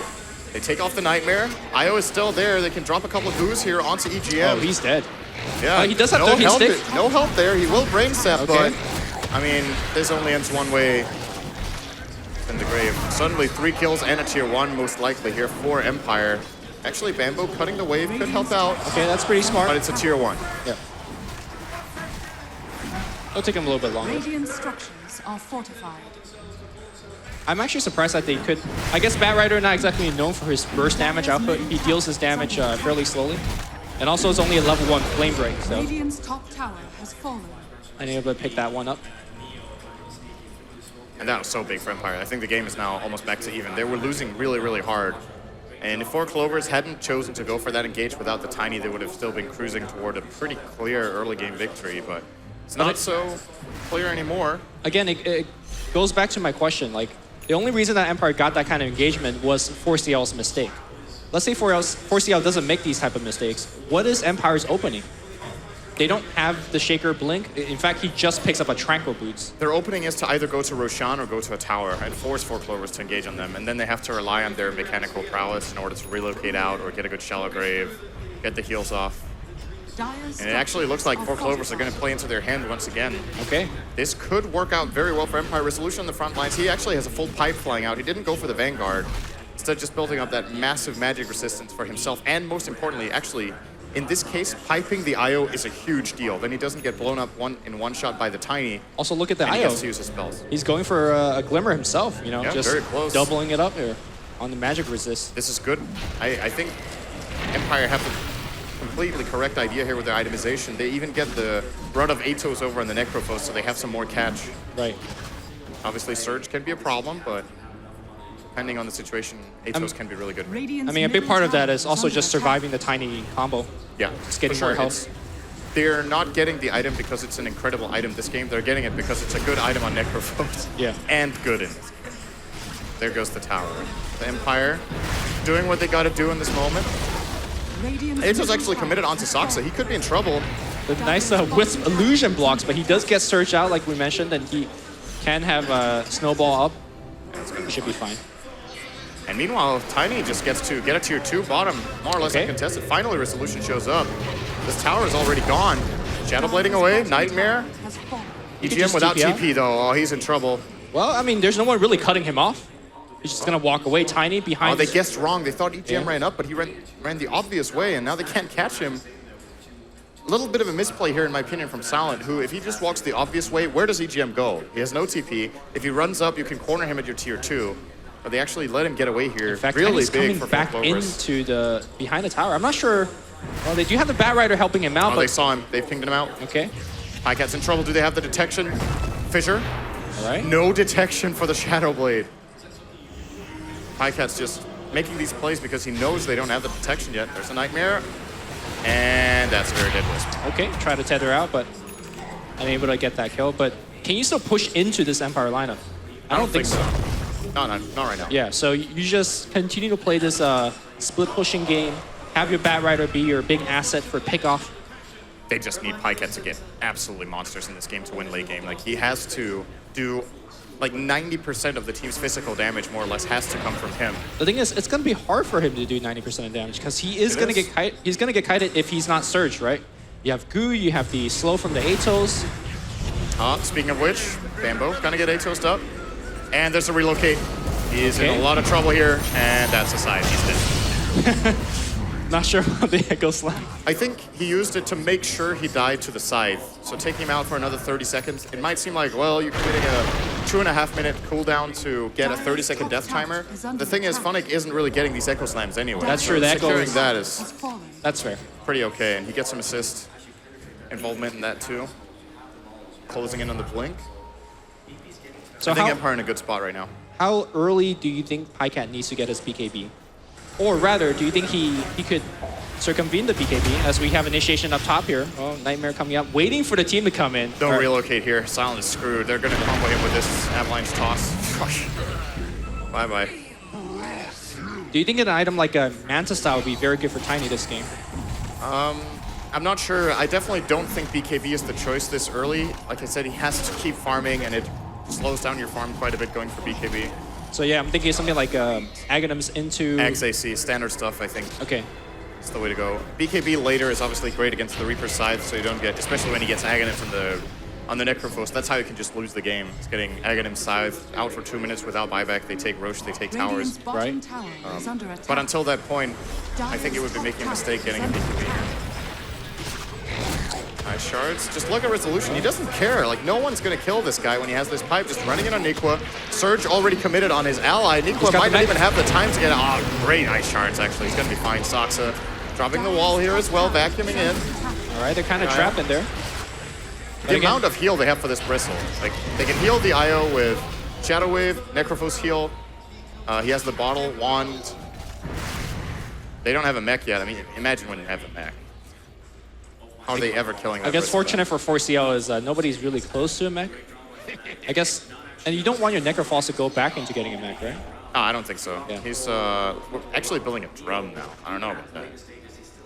They take off the Nightmare. IO is still there. They can drop a couple of goos here onto EGM. Oh, he's dead. Yeah, he does have no help. No help there. He will bring Sep, but I mean, this only ends one way in the grave. Suddenly 3 kills and a tier 1 most likely here for Empire. Actually, Bambo cutting the wave could help out. Okay, that's pretty smart. But it's a tier 1. Yeah. It'll take him a little bit longer. Radiant structures are fortified. I'm actually surprised that they could. I guess Bat Rider not exactly known for his burst damage output. He deals his damage fairly slowly. And also it's only a level 1 flame break, so Radiant's top tower has fallen. I'm able to pick that one up. And that was so big for Empire. I think the game is now almost back to even. They were losing really, really hard. And if 4 Clovers hadn't chosen to go for that engage without the Tiny, they would have still been cruising toward a pretty clear early game victory, but it's not so clear anymore. Again, it goes back to my question, like, The only reason that Empire got that kind of engagement was 4CL's mistake. Let's say 4CL doesn't make these type of mistakes. What is Empire's opening? They don't have the Shaker Blink. In fact, he just picks up a Tranquil Boots. Their opening is to either go to Roshan or go to a tower and force 4 Clovers to engage on them, and then they have to rely on their mechanical prowess in order to relocate out or get a good shallow grave, get the heals off. And it actually looks like 4 Clovers are going to play into their hand once again. Okay. This could work out very well for Empire. Resolution on the front lines. He actually has a full pipe flying out. He didn't go for the Vanguard. Instead, just building up that massive magic resistance for himself. And most importantly, actually, in this case, piping the IO is a huge deal. Then he doesn't get blown up in one shot by the Tiny. Also, look at the and he IO. gets to use his spells. He's going for a Glimmer himself, you know, Yeah, just very close. doubling it up here on the magic resist. This is good. I think Empire have the completely correct idea here with their itemization. They even get the run of Atos over on the Necrophos, so they have some more catch. Right. Obviously, Surge can be a problem, but depending on the situation, Atos can be really good. I mean, a big part of that is also just surviving the Tiny combo. Yeah, Just getting for sure. more health. They're not getting the item because it's an incredible item this game. They're getting it because it's a good item on Necrophos. Yeah. And good in this game. There goes the tower. The Empire doing what they got to do in this moment. Atos actually committed onto Saksa. He could be in trouble. The nice Wisp illusion blocks, but he does get Surge out, like we mentioned, and he can have a Snowball up. He should be fine. And meanwhile, Tiny just gets to get a tier 2 bottom, more or less uncontested. Finally, Resolution shows up. This tower is already gone. Shadowblading away, Nightmare. EGM without TP though, oh, he's in trouble. Well, I mean, there's no one really cutting him off. He's just gonna walk away. Tiny behind. Oh, they guessed wrong. They thought EGM ran up, but he ran the obvious way, and now they can't catch him. A little bit of a misplay here, in my opinion, from Silent, who, if he just walks the obvious way, where does EGM go? He has no TP. If he runs up, you can corner him at your tier 2. But they actually let him get away here. In fact, really Tiny's big coming for back into the behind the tower. I'm not sure. Well, they do have the Bat Rider helping him out. Oh, but they saw him. They pinged him out. Okay. Pycat's in trouble. Do they have the detection? Fissure? All right. No detection for the Shadow Blade. Pycat's just making these plays because he knows they don't have the detection yet. There's a Nightmare. And that's very dead Wisp. Okay, try to tether out, but unable to get that kill. But can you still push into this Empire lineup? I don't think so. No, not right now. Yeah, so you just continue to play this split pushing game. Have your Bat Rider be your big asset for pickoff. They just need Pycat to get absolutely monsters in this game to win late game. Like, he has to do, like, 90% of the team's physical damage, more or less, has to come from him. The thing is, it's going to be hard for him to do 90% of damage because he is going to get he's going to get kited if he's not surged, right? You have Goo, you have the slow from the Atos. Speaking of which, Bambo gonna get Atos up. And there's a relocate. He is in a lot of trouble here, and that's aside. He's dead. Not sure about the Echo Slam. I think he used it to make sure he died to the scythe. So taking him out for another 30 seconds, it might seem like, well, you're committing a 2.5-minute cooldown to get a 30-second death timer. The thing is, Funnick isn't really getting these Echo Slams anyway. That's true. The Echo securing that is that's fair. pretty okay, and he gets some assist involvement in that too. Closing in on the blink. So I think Empire in a good spot right now. How early do you think Pycat needs to get his BKB? Or rather, do you think he could circumvene the BKB as we have initiation up top here? Oh, Nightmare coming up, waiting for the team to come in. Don't relocate here. Silent is screwed. They're going to combo him with this avalanche toss. Bye-bye. Do you think an item like a Manta Style would be very good for Tiny this game? I'm not sure. I definitely don't think BKB is the choice this early. Like I said, he has to keep farming, and it slows down your farm quite a bit going for BKB. So yeah, I'm thinking something like Aghanims into... Axe AC, standard stuff, I think. Okay. That's the way to go. BKB later is obviously great against the Reaper side, so you don't get, especially when he gets Aghanims on the Necrophos, that's how you can just lose the game. It's getting Aghanim Scythe out for 2 minutes without buyback. They take Roche, they take towers. Right. But until that point, I think it would be making a mistake getting a BKB. Nice shards. Just look at Resolution. He doesn't care. Like, no one's going to kill this guy when he has this pipe. Just running in on Nikwa. Surge already committed on his ally. Nikwa might not even have the time to get... Oh, great ice shards, actually. He's going to be fine. Saksa dropping the wall here as well, vacuuming in. All right, they're kind of trapped in there. The amount of heal they have for this Bristle. Like, they can heal the IO with Shadow Wave, Necrophos heal. He has the bottle, wand. They don't have a mech yet. I mean, imagine when you have a mech. How are they ever killing that I guess Bristle fortunate for 4CL is nobody's really close to a mech. I guess And you don't want your Necrophos to go back into getting a mech, right? Oh, I don't think so. Yeah. He's we're actually building a drum now. I don't know about that.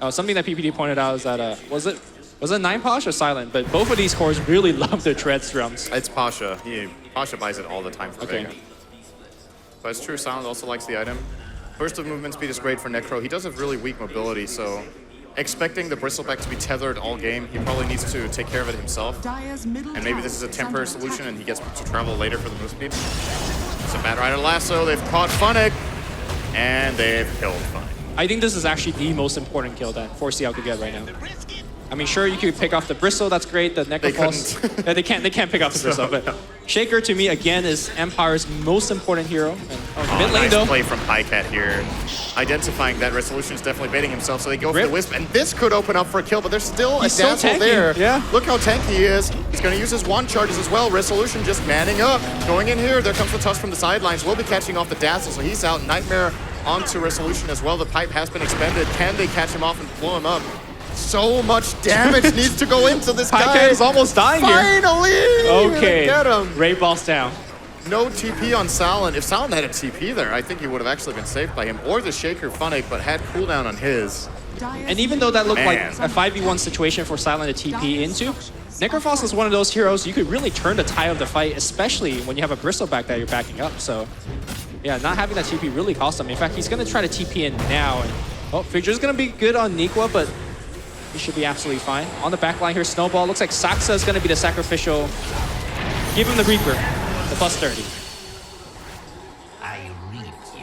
Oh, something that PPD pointed out is that was it 9 Posh or Silent? But both of these cores really love their Treads drums. It's Pasha. Pasha buys it all the time for Okay. Vega. But it's true, Silent also likes the item. Burst of movement speed is great for Necro. He does have really weak mobility, so expecting the Bristleback to be tethered all game, he probably needs to take care of it himself. And maybe this is a temporary solution and he gets to travel later for the move speed. It's a Bad Rider lasso. They've caught Funnick, and they've killed Funnick. I think this is actually the most important kill that 4CL could get right now. I mean, sure, you could pick off the Bristle, that's great, the Necrophos. couldn't. Yeah, they can't pick off the Bristle, but Shaker to me, again, is Empire's most important hero. And, mid lane Nice though. play from Pycat here. Identifying that Resolution is definitely baiting himself, so they go for Rip. the Wisp, and this could open up for a kill, but there's still He's a so Dazzle tanky, there. yeah. Look how tanky he is. He's going to use his wand charges as well. Resolution just manning up. Going in here, there comes the Tusk from the sidelines. Will be catching off the Dazzle, so he's out. Nightmare onto Resolution as well. The pipe has been expended. Can they catch him off and blow him up? So much damage needs to go into this guy. Pycat is almost dying here. Finally! Okay, Get him. Ray Ball's down. No TP on Salin. If Salin had a TP there, I think he would have actually been saved by him. Or the Shaker Funnick, but had cooldown on his. And even though that looked Man. like a 5v1 situation for Silent to TP into, Necrophos is one of those heroes you could really turn the tide of the fight, especially when you have a Bristleback that you're backing up. So, yeah, not having that TP really cost him. In fact, he's going to try to TP in now. And, oh, Figure's going to be good on Nikwa, but he should be absolutely fine. On the back line here, Snowball. Looks like Saksa is going to be the sacrificial. Give him the Reaper, the plus 30.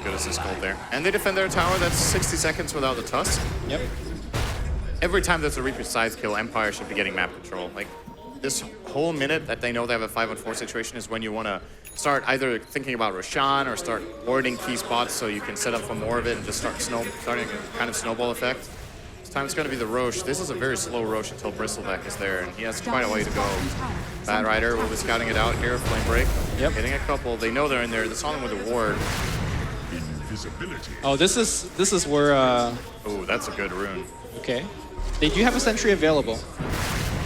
Good assist gold there. And they defend their tower. That's 60 seconds without the Tusk. Yep. Every time there's a Reaper side kill, Empire should be getting map control. Like, this whole minute that they know they have a 5-on-4 situation is when you want to start either thinking about Roshan or start warding key spots so you can set up for more of it and just starting a kind of snowball effect. This time it's going to be the Roche. This is a very slow Roche until Bristleback is there, and he has quite a way to go. Bad Rider will be scouting it out here. Flame Break. Yep. Getting a couple. They know they're in there. They saw them with a ward. Oh, this is where, Oh, that's a good rune. okay. They do have a sentry available.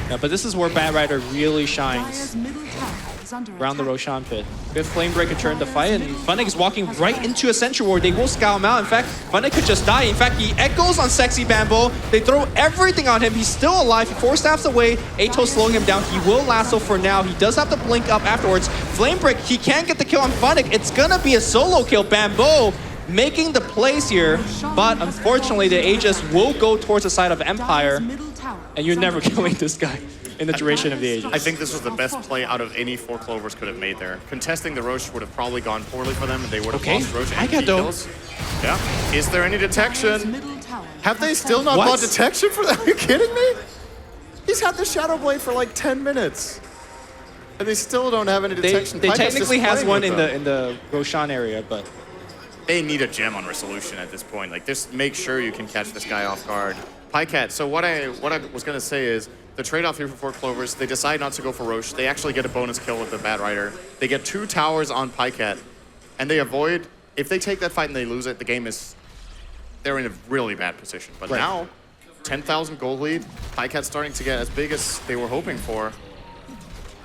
Yeah, but this is where Bad Rider really shines. Around the Roshan pit. Good Flame Breaker turn to fight, and Funnick is walking right into a sentry ward. They will scout him out. In fact, Funnick could just die. In fact, he echoes on Sexy Bamboo. They throw everything on him. He's still alive. 4 staffs away. Atos slowing him down. He will lasso for now. He does have to blink up afterwards. Flame Break, he can get the kill on Funnick. It's gonna be a solo kill. Bamboo making the plays here, but unfortunately the Aegis will go towards the side of Empire, and you're never killing this guy in the duration of the Aegis. I think this was the best play out of any 4 Clovers could have made there. Contesting the Roche would have probably gone poorly for them, and they would have lost Roche and key kills. Yeah. Is there any detection? Have they still not bought detection for that? Are you kidding me? He's had the Shadow Blade for like 10 minutes. And they still don't have any detection. They Pycat's technically just has playing one with in the Roshan area, but they need a gem on Resolution at this point. Like, just make sure you can catch this guy off guard. Pycat, so what I was going to say is, the trade-off here for 4 Clovers, they decide not to go for Roche. They actually get a bonus kill with the Bad Rider. They get 2 towers on Pycat, and they avoid, if they take that fight and they lose it, the game is, they're in a really bad position. But now, 10,000 gold lead, Pycat's starting to get as big as they were hoping for.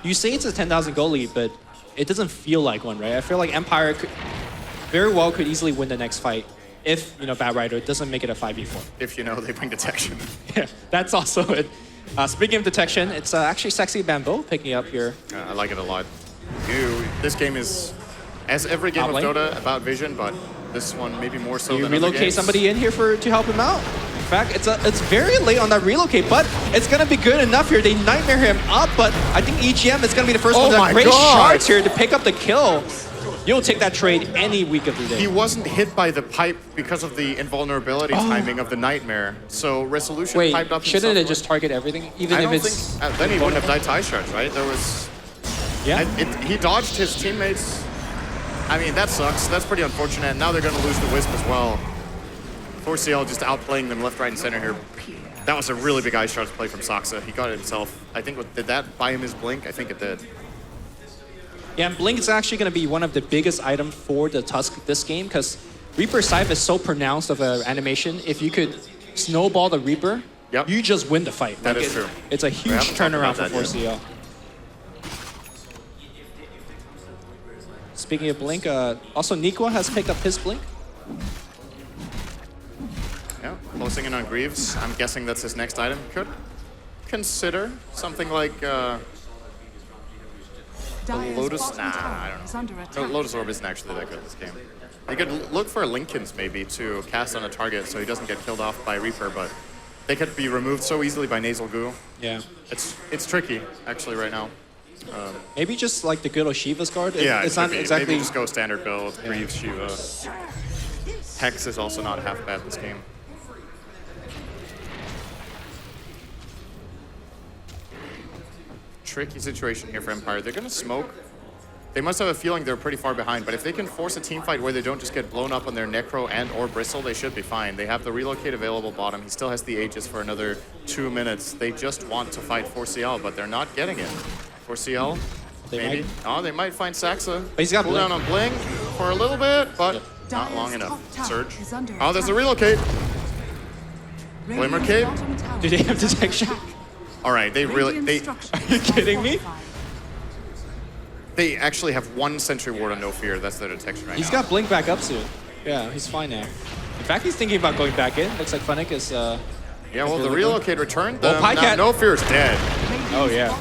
you say it's a 10,000 goal lead, but it doesn't feel like one, right? I feel like Empire very well could easily win the next fight if, you know, Bad Rider doesn't make it a 5v4. If, you know, they bring detection. Yeah, that's also it. Speaking of detection, it's actually Sexy Bamboo picking up here. I like it a lot. This game is, as every game Outlane. of Dota, about vision, but this one maybe more so You than other relocate games. somebody in here to help him out. In fact, it's very late on that relocate, but it's gonna be good enough here. They nightmare him up, but I think EGM is gonna be the first one to great shards here to pick up the kill. You'll take that trade any week of the day. He wasn't hit by the pipe because of the invulnerability timing of the Nightmare. So Resolution Wait, piped up. shouldn't it just target everything, even I if don't it's? think. Then he wouldn't have died to Ice Shards, right? There was. Yeah. He dodged his teammates. I mean, that sucks. That's pretty unfortunate. Now they're going to lose the Wisp as well. 4CL just outplaying them left, right, and center here. That was a really big Ice Shards play from Saksa. He got it himself. I think, did that buy him his blink? I think it did. Yeah, and Blink is actually going to be one of the biggest items for the Tusk this game because Reaper Scythe is so pronounced of an animation. If you could snowball the Reaper, you just win the fight. That is true. It's a huge turnaround for 4CL. Speaking of Blink, also Nikwa has picked up his Blink. Yeah, closing in on Greaves. I'm guessing that's his next item. Could consider something like Lotus. Nah, I don't know. No, Lotus Orb isn't actually that good this game. You could look for Linken's maybe to cast on a target so he doesn't get killed off by Reaper, but they could be removed so easily by Nasal Goo. Yeah. It's tricky actually right now. Maybe just like the good old Shiva's card. Yeah, It's not exactly. Maybe just go standard build, Greaves, Shiva. Hex is also not half bad this game. Tricky situation here for Empire. They're gonna smoke. They must have a feeling they're pretty far behind, but if they can force a team fight where they don't just get blown up on their Necro and or Bristle, they should be fine. They have the relocate available bottom. He still has the Aegis for another 2 minutes. They just want to fight 4CL, but they're not getting it. 4CL, maybe. Oh, they might find Saxa. But he's got Cool down on Blink for a little bit, but not long enough. Surge. Oh, there's a relocate. Glimmer Cape. Do they have detection? All right, they really, Are you kidding me? They actually have one Sentry Ward on No Fear. That's their detection right now. He's got Blink back up soon. Yeah, he's fine now. In fact, he's thinking about going back in. Looks like Funnick is. Yeah, well, the relocate returned. Well, Pycat. No Fear is dead. Oh yeah.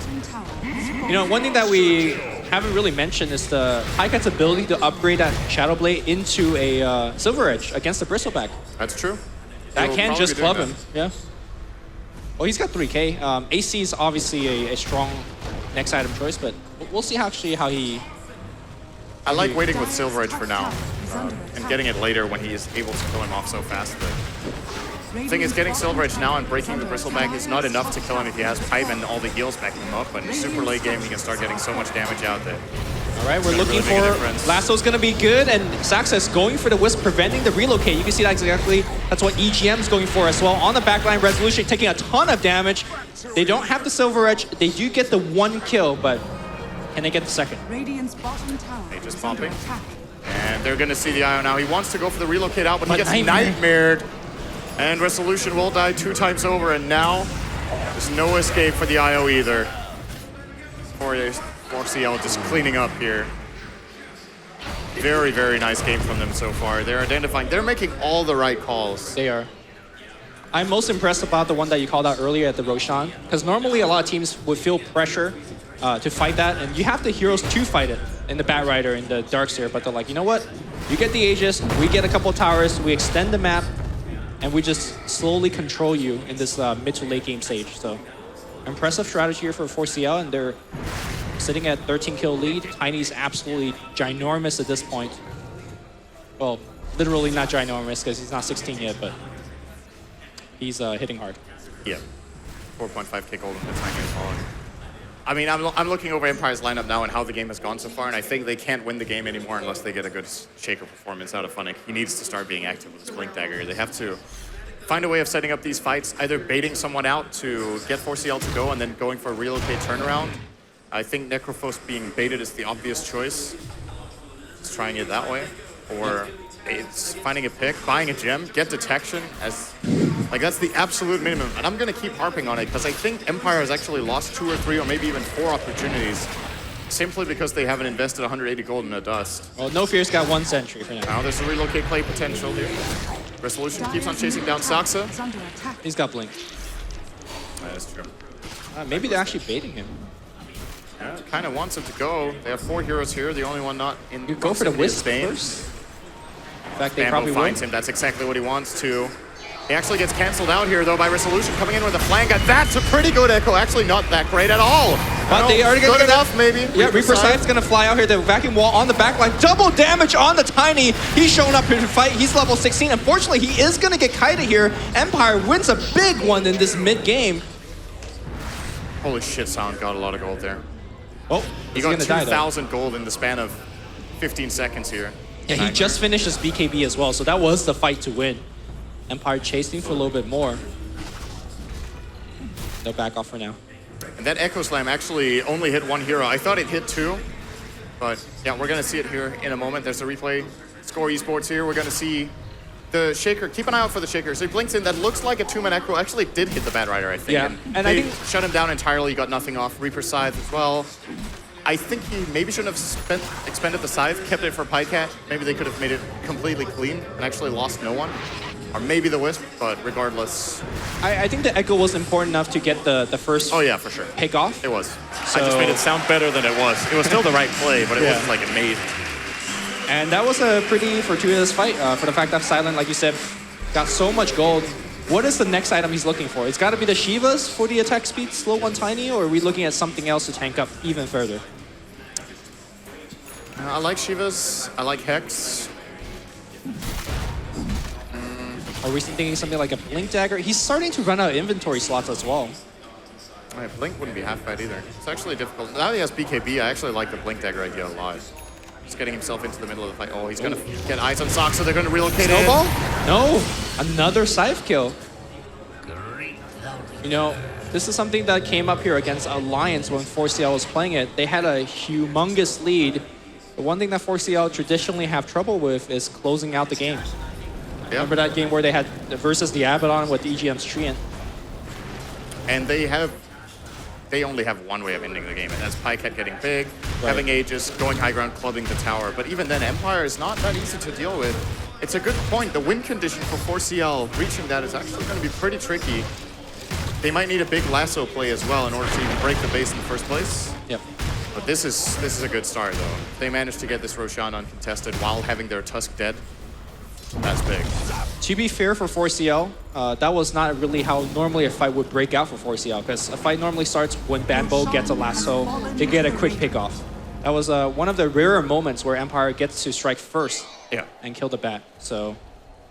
You know, one thing that we haven't really mentioned is the Pycat's ability to upgrade that Shadow Blade into a Silver Edge against the Bristleback. That's true. That He'll can probably just be doing club him. Yeah. Well, he's got 3K. AC is obviously a strong next item choice, but we'll see how he. I like waiting with Silver Edge for now, and getting it later when he is able to kill him off so fast. The thing is, getting Silver Edge now and breaking the Bristleback is not enough to kill him if he has Pipe and all the heals backing him up. But in super late game, he can start getting so much damage out there. All right, we're looking for Lasso's gonna be good, and Saxa's going for the Wisp, preventing the relocate. You can see that exactly. That's what EGM's going for as well. On the backline, Resolution taking a ton of damage. They don't have the Silver Edge. They do get the 1 kill, but can they get the second? Radiant's bottom tower They just is under popping. attack. And they're gonna see the IO now. He wants to go for the relocate out, but he But gets nightmared. And Resolution will die 2 times over, and now there's no escape for the IO either. 4CL just cleaning up here. Very, very nice game from them so far. They're identifying, they're making all the right calls. They are. I'm most impressed about the one that you called out earlier at the Roshan, because normally a lot of teams would feel pressure to fight that, and you have the heroes to fight it in the Batrider, in the Darkseer, but they're like, you know what? You get the Aegis, we get a couple towers, we extend the map, and we just slowly control you in this mid to late game stage. So impressive strategy here for 4CL, and they're sitting at 13 kill lead. Tiny's absolutely ginormous at this point. Well, literally not ginormous because he's not 16 yet, but he's hitting hard. Yeah, 4.5k gold in the Tiny as well. I mean, I'm looking over Empire's lineup now and how the game has gone so far, and I think they can't win the game anymore unless they get a good Shaker performance out of Funnick. He needs to start being active with his Blink Dagger. They have to find a way of setting up these fights, either baiting someone out to get 4CL to go and then going for a relocate turnaround. I think Necrophos being baited is the obvious choice. Just trying it that way. Or it's finding a pick, buying a gem, get detection as like that's the absolute minimum. And I'm gonna keep harping on it because I think Empire has actually lost 2 or 3 or maybe even 4 opportunities simply because they haven't invested 180 gold in a dust. Well, No Fear's got 1 sentry for now. Now there's a relocate play potential here. Resolution keeps on chasing down Saxa. Is under attack. He's got Blink. That is true. Maybe they're actually baiting him. Yeah, kind of wants him to go. They have 4 heroes here. The only one not in. You go for the proximity is Wisp Spain. first. In fact, they Bambo probably finds will. him. That's exactly what he wants to. He actually gets canceled out here though by Resolution coming in with a flank. That's a pretty good echo. Actually, not that great at all. But they already good get that. enough, maybe. Yeah, Reaper Scythe's gonna fly out here. The vacuum wall on the back line. Double damage on the Tiny. He's showing up here to fight. He's level 16. Unfortunately, he is gonna get kited here. Empire wins a big one in this mid game. Holy shit, Sound got a lot of gold there. Oh, He he's got gonna die though. 2,000 gold in the span of 15 seconds here. Yeah, he just finished his BKB as well, so that was the fight to win. Empire chasing for a little bit more. They'll back off for now. And that Echo Slam actually only hit 1 hero. I thought it hit 2, but yeah, we're gonna see it here in a moment. There's a replay. Score eSports here. We're gonna see the Shaker. Keep an eye out for the Shaker. So he blinks in. That looks like a 2-man Echo. Actually did hit the Batrider, I think. Yeah, and they I think shut him down entirely. Got nothing off. Reaper Scythe as well. I think he maybe shouldn't have expended the scythe, kept it for Pycat. Maybe they could have made it completely clean and actually lost no one. Or maybe the Wisp, but regardless. I think the Echo was important enough to get the first Oh yeah, for sure. pick off. It was. So- I just made it sound better than it was. It was still the right play, but it Yeah. wasn't like amazing. And that was a pretty fortuitous fight for the fact that Silent, like you said, got so much gold. What is the next item he's looking for? It's got to be the Shivas for the attack speed, slow one tiny, or are we looking at something else to tank up even further? I like Shivas. I like Hex. Are we thinking something like a Blink Dagger? He's starting to run out of inventory slots as well. Blink wouldn't be half bad either. It's actually difficult. Now he has BKB, I actually like the Blink Dagger idea a lot. Just getting himself into the middle of the fight. Oh, he's going to get eyes on Sox, so they're going to relocate Snowball? in. No, another Scythe kill. You know, this is something that came up here against Alliance when 4CL was playing it. They had a humongous lead. The one thing that 4CL traditionally have trouble with is closing out the game. Yep. Remember that game where they had versus the Abaddon with EGM's Treant? And they only have one way of ending the game, and that's Pycat getting big, having Aegis, going high ground, clubbing the tower. But even then, Empire is not that easy to deal with. It's a good point. The win condition for 4CL, reaching that is actually going to be pretty tricky. They might need a big lasso play as well in order to even break the base in the first place. Yep. But this is a good start, though. They managed to get this Roshan uncontested while having their Tusk dead. That's big. To be fair for 4CL, that was not really how normally a fight would break out for 4CL, because a fight normally starts when Bambo gets a lasso, they get a quick pick off. That was one of the rarer moments where Empire gets to strike first and kill the bat. So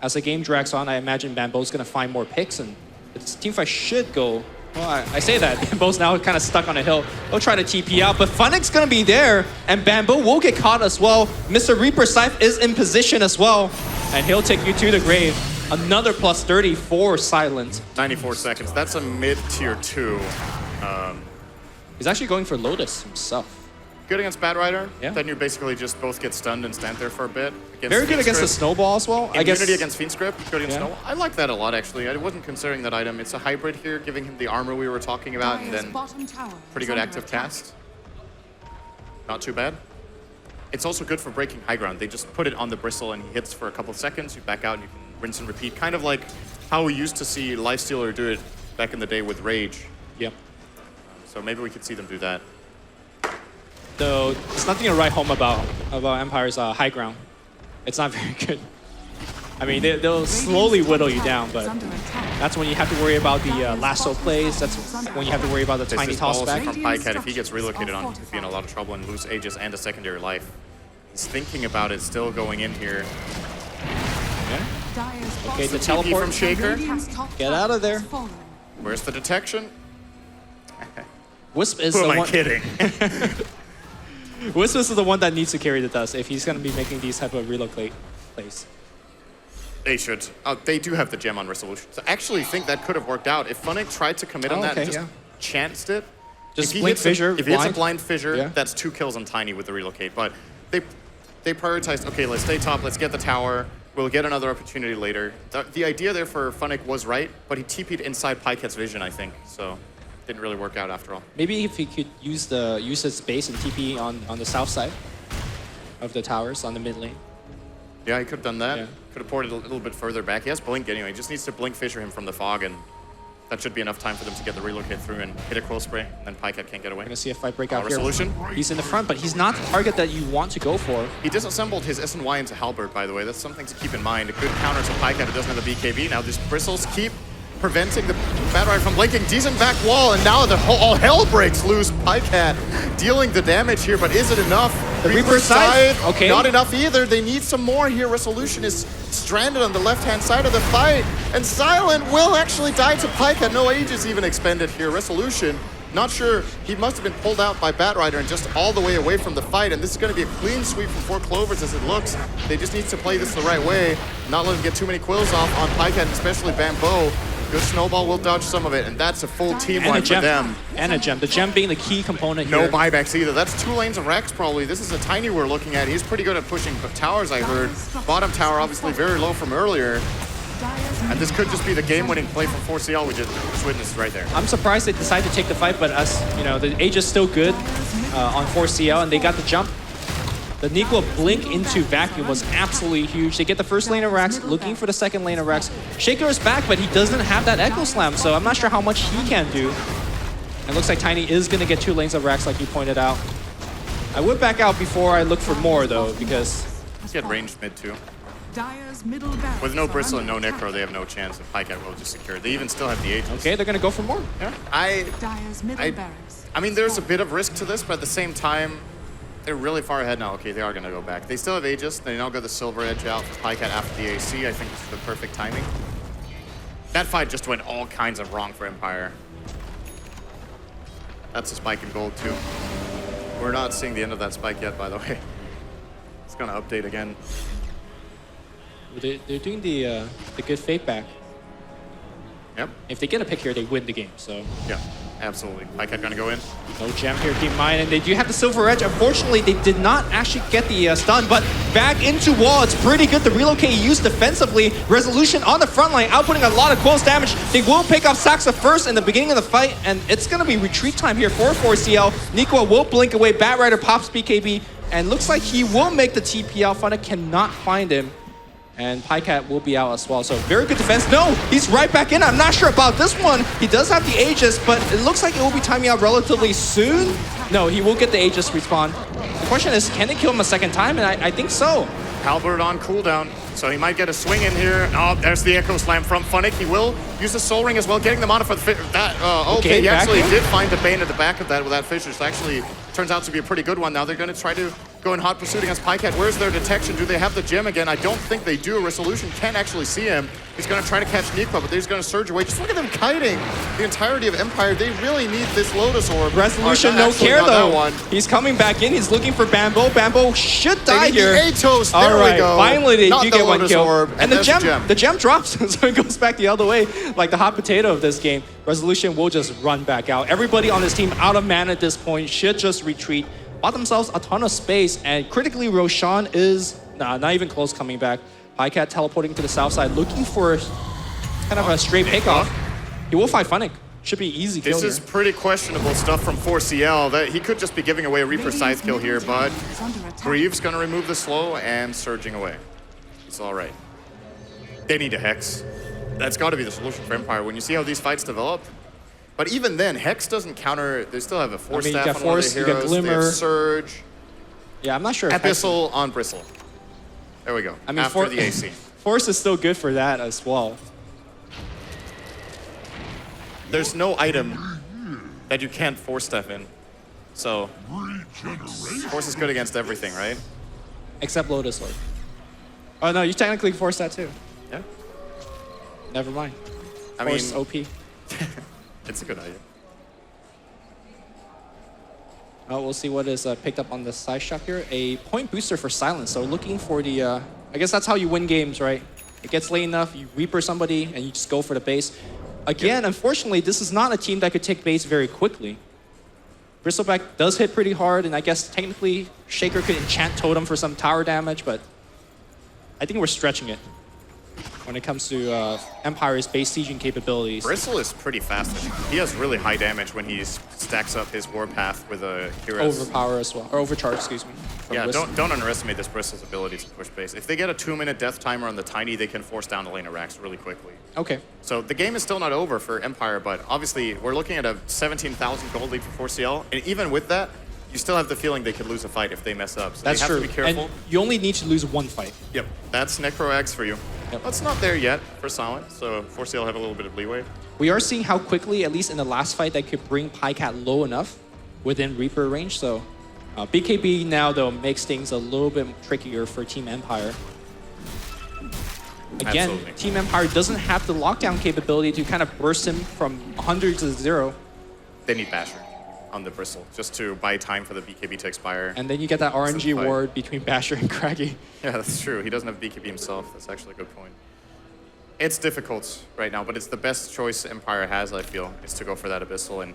as the game drags on, I imagine Bambo's going to find more picks, and this team fight should go. Well, I say that. Bambo's now kind of stuck on a hill. He'll try to TP out, but Funnick's going to be there, and Bambo will get caught as well. Mr. Reaper Scythe is in position as well, and he'll take you to the grave. Another plus 30 for Silent. 94 seconds. That's a mid-tier 2. He's actually going for Lotus himself. Good against Bat Rider. Yeah. Then you basically just both get stunned and stand there for a bit. Very good against the Snowball as well. I guess. Immunity against Fiend Script, good against Yeah. Snowball. I like that a lot, actually. I wasn't considering that item. It's a hybrid here, giving him the armor we were talking about, and then pretty good active cast. Not too bad. It's also good for breaking high ground. They just put it on the bristle and he hits for a couple of seconds. You back out and you can rinse and repeat. Kind of like how we used to see Lifestealer do it back in the day with Rage. Yep. So maybe we could see them do that. Though there's nothing to write home about Empire's high ground. It's not very good. I mean, they'll slowly whittle you down, but that's when you have to worry about the lasso plays. That's when you have to worry about the This tiny is policy tossback. from Pycat. If he gets relocated on, he could be in a lot of trouble and lose Aegis and a secondary life. He's thinking about it, still going in here. Okay, the TP teleport. from Shaker. Get out of there. Where's the detection? Wisp is Who the am I one. kidding? Wisp is the one that needs to carry the dust if he's going to be making these type of relocate plays. They should. They do have the gem on resolution. So I actually think that could have worked out. If Funnick tried to commit on that and just chanced it. Just if he blink hits fissure, if he hits a blind. blind fissure, Yeah. that's 2 kills on Tiny with the relocate. But they prioritized, okay, let's stay top, let's get the tower. We'll get another opportunity later. The idea there for Funnick was right, but he TP'd inside Pycat's vision, I think. So didn't really work out after all. Maybe if he could use his base and TP on the south side of the towers on the mid lane. Yeah, he could have done that. Yeah. Could have poured it a little bit further back. He has Blink anyway. He just needs to Blink Fissure him from the fog, and that should be enough time for them to get the relocate through and hit a Quill Spray, and then Pycat can't get away. We're gonna see a fight break out here. Resolution. He's in the front, but he's not the target that you want to go for. He disassembled his SNY into Halberd, by the way. That's something to keep in mind. A good counter to Pycat who doesn't have the BKB. Now these bristles keep preventing the Bat Rider from blinking. Decent back wall, and now all hell breaks loose. Pycat dealing the damage here, but is it enough? The Reaper Scythe? Okay. Not enough either. They need some more here. Resolution is stranded on the left-hand side of the fight, and Silent will actually die to Pycat. No Aegis even expended here. Resolution, not sure. He must have been pulled out by Bat Rider and just all the way away from the fight, and this is going to be a clean sweep from 4 Clovers as it looks. They just need to play this the right way, not let him get too many quills off on Pycat, especially Bambo. Good Snowball will dodge some of it, and that's a full team wipe for them. And a gem. The gem being the key component No here. buybacks either. That's 2 lanes of Rex probably. This is a Tiny we're looking at. He's pretty good at pushing towers, I heard. Bottom tower obviously very low from earlier. And this could just be the game-winning play from 4CL we just witnessed right there. I'm surprised they decided to take the fight, but as you know, the Age is still good on 4CL, and they got the jump. The Niqua blink into vacuum was absolutely huge. They get the first lane of Rax, looking for the second lane of Rax. Shaker is back, but he doesn't have that Echo Slam, so I'm not sure how much he can do. And it looks like Tiny is going to get 2 lanes of Rax, like you pointed out. I would back out before I look for more, though, because... Let's get ranged mid, too. Dire's middle barracks With no are Bristle and under no Necro, they have no chance. If Pycat will just secure. They even still have the Aegis. Okay, they're going to go for more. Yeah. Dyer's middle barracks. I mean, there's a bit of risk to this, but at the same time, they're really far ahead now. Okay, they are going to go back. They still have Aegis. They now got the Silver Edge out for Pycat after the AC. I think this is the perfect timing. That fight just went all kinds of wrong for Empire. That's a spike in gold, too. We're not seeing the end of that spike yet, by the way. It's going to update again. They're doing the good fake back. Yep. If they get a pick here, they win the game, so... Yeah, absolutely. Pycat going to go in. No gem here, keep in mind, and they do have the Silver Edge. Unfortunately, they did not actually get the stun, but back into wall. It's pretty good. The relocate used defensively. Resolution on the front line, outputting a lot of close damage. They will pick off Saxa first in the beginning of the fight, and it's going to be retreat time here for 4CL. Niqua will blink away. Bat Rider pops BKB, and looks like he will make the TP out. Funna cannot find him. And Pycat will be out as well. So very good defense. No, he's right back in. I'm not sure about this one. He does have the Aegis, but it looks like it will be timing out relatively soon. No, he will get the Aegis respawn. The question is, can they kill him a second time? And I think so. Halberd on cooldown, so he might get a swing in here. Oh, there's the Echo Slam from Funnick. He will use the Soul Ring as well, getting the mana for that. Okay, he actually did find the Bane at the back of that with that Fissure. So actually turns out to be a pretty good one. Now they're going to try to go in hot pursuit against Pycat. Where's their detection? Do they have the gem again? I don't think they do. Resolution can't actually see him. He's going to try to catch Niqua, but he's going to surge away. Just look at them kiting the entirety of Empire. They really need this Lotus Orb. Resolution, no care though. He's coming back in. He's looking for Bambo. Bambo should die here. Atos. All there right, we go. finally they Not do the get one Lotus kill. Orb, and the gem drops, so it goes back the other way, like the hot potato of this game. Resolution will just run back out. Everybody on this team out of mana at this point should just retreat. Bought themselves a ton of space, and critically, Roshan is not even close coming back. Pycat teleporting to the south side, looking for kind of a straight pickoff. He will fight Funnick. Should be easy kill. This is pretty questionable stuff from 4CL. That he could just be giving away a Reaper Scythe kill here, but Greaves gonna remove the slow and surging away. It's all right. They need a Hex. That's got to be the solution for Empire. When you see how these fights develop. But even then, Hex doesn't counter. They still have a Force Staff on one of the heroes. You got Glimmer. They have Surge. Yeah, I'm not sure. Abyssal on Bristle. There we go. I mean, after the AC. Force is still good for that as well. There's no item that you can't Force Staff in. So, Force is good against everything, right? Except Lotus Orb. Oh no, you technically Force that too. Yeah. Never mind. Force OP. It's a good idea. We'll see what is picked up on the side shop here. A point booster for Silence. So looking for the, I guess that's how you win games, right? It gets late enough, you Reaper somebody, and you just go for the base. Again, unfortunately, this is not a team that could take base very quickly. Bristleback does hit pretty hard, and I guess technically Shaker could enchant Totem for some tower damage, but I think we're stretching it when it comes to Empire's base sieging capabilities. Bristle is pretty fast. He has really high damage when he stacks up his Warpath with a Hero's... Overpower as well, or Overcharge, excuse me. Yeah, don't underestimate this Bristle's ability to push base. If they get a 2-minute death timer on the Tiny, they can force down the lane of Rax really quickly. Okay. So the game is still not over for Empire, but obviously we're looking at a 17,000 gold lead for 4CL, and even with that, you still have the feeling they could lose a fight if they mess up. So that's they have true. to be careful. And you only need to lose one fight. Yep, that's Necro Eggs for you. Yep. That's not there yet for Silent, so 4CL have a little bit of leeway. We are seeing how quickly, at least in the last fight, they could bring Pycat low enough within Reaper range. So BKB now, though, makes things a little bit trickier for Team Empire. Again, Absolutely. Team Empire doesn't have the lockdown capability to kind of burst him from 100 to 0. They need Basher on the Bristle, just to buy time for the BKB to expire. And then you get that RNG ward between Basher and Craggy. Yeah, that's true. He doesn't have BKB himself. That's actually a good point. It's difficult right now, but it's the best choice Empire has, I feel, is to go for that Abyssal. And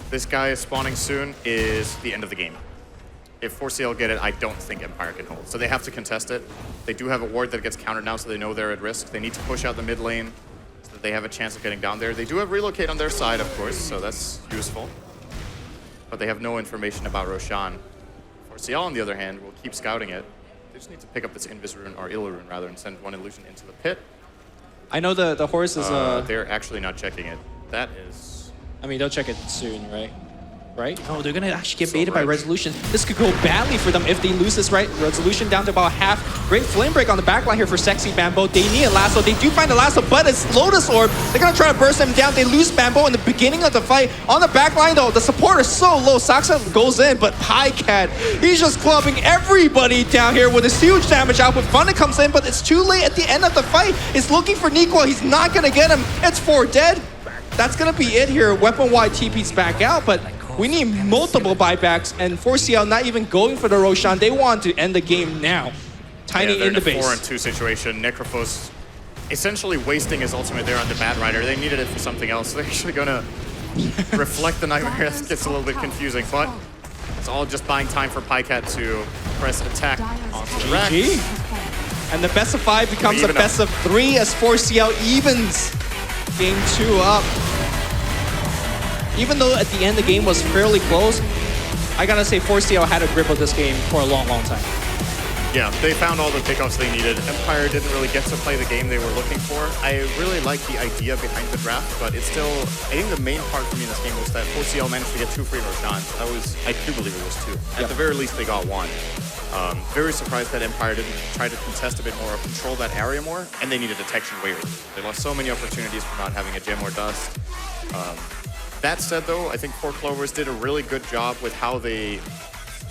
this guy spawning soon is the end of the game. if 4CL get it, I don't think Empire can hold. So they have to contest it. They do have a ward that gets countered now, so they know they're at risk. They need to push out the mid lane so that they have a chance of getting down there. They do have relocate on their side, of course, so that's useful. But they have no information about Roshan. 4CL, on the other hand, will keep scouting it. They just need to pick up this Invis rune, or Ill rune rather, and send one illusion into the pit. I know the horse is... They're actually not checking it. That is... I mean, they'll check it soon, right? Right? Oh, they're gonna actually get So baited by right. Resolution. This could go badly for them if they lose this, right? Resolution down to about half. Great flame break on the backline here for Sexy Bambo. They need a lasso. They do find a lasso, but it's Lotus Orb. They're gonna try to burst him down. They lose Bambo in the beginning of the fight. On the backline, though, the support is so low. Saksa goes in, but Pycat, he's just clubbing everybody down here with his huge damage output. Funny comes in, but it's too late at the end of the fight. It's looking for Nikwa. He's not gonna get him. It's 4 dead. That's gonna be it here. Weapon-wide TP's back out, but we need multiple buybacks, and 4CL not even going for the Roshan. They want to end the game now. Tiny they're in the a base. 4-2 situation. Necrophos essentially wasting his ultimate there on the Mad Rider. They needed it for something else. They're actually gonna reflect the Nightmare. That gets a little bit confusing, but it's all just buying time for Pycat to press attack onto the rack. GG. And the best of 5 becomes a Even best of 3 as 4CL evens game 2 up. Even though at the end the game was fairly close, I gotta say 4CL had a grip of this game for a long, long time. Yeah, they found all the pickoffs they needed. Empire didn't really get to play the game they were looking for. I really like the idea behind the draft, but it's still, I think the main part for me in this game was that 4CL managed to get 2 free Roshans. I do believe it was 2. At the very least, they got 1. Very surprised that Empire didn't try to contest a bit more or control that area more, and they needed detection way early. They lost so many opportunities for not having a gem or dust. That said, though, I think 4 Clovers did a really good job with how they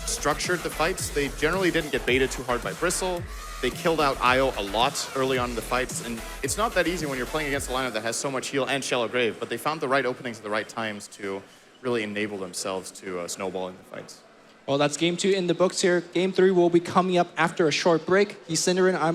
structured the fights. They generally didn't get baited too hard by Bristle. They killed out Io a lot early on in the fights, and it's not that easy when you're playing against a lineup that has so much heal and Shallow Grave, but they found the right openings at the right times to really enable themselves to snowball in the fights. Well, that's game 2 in the books here. Game 3 will be coming up after a short break. He's Cinderin. I'm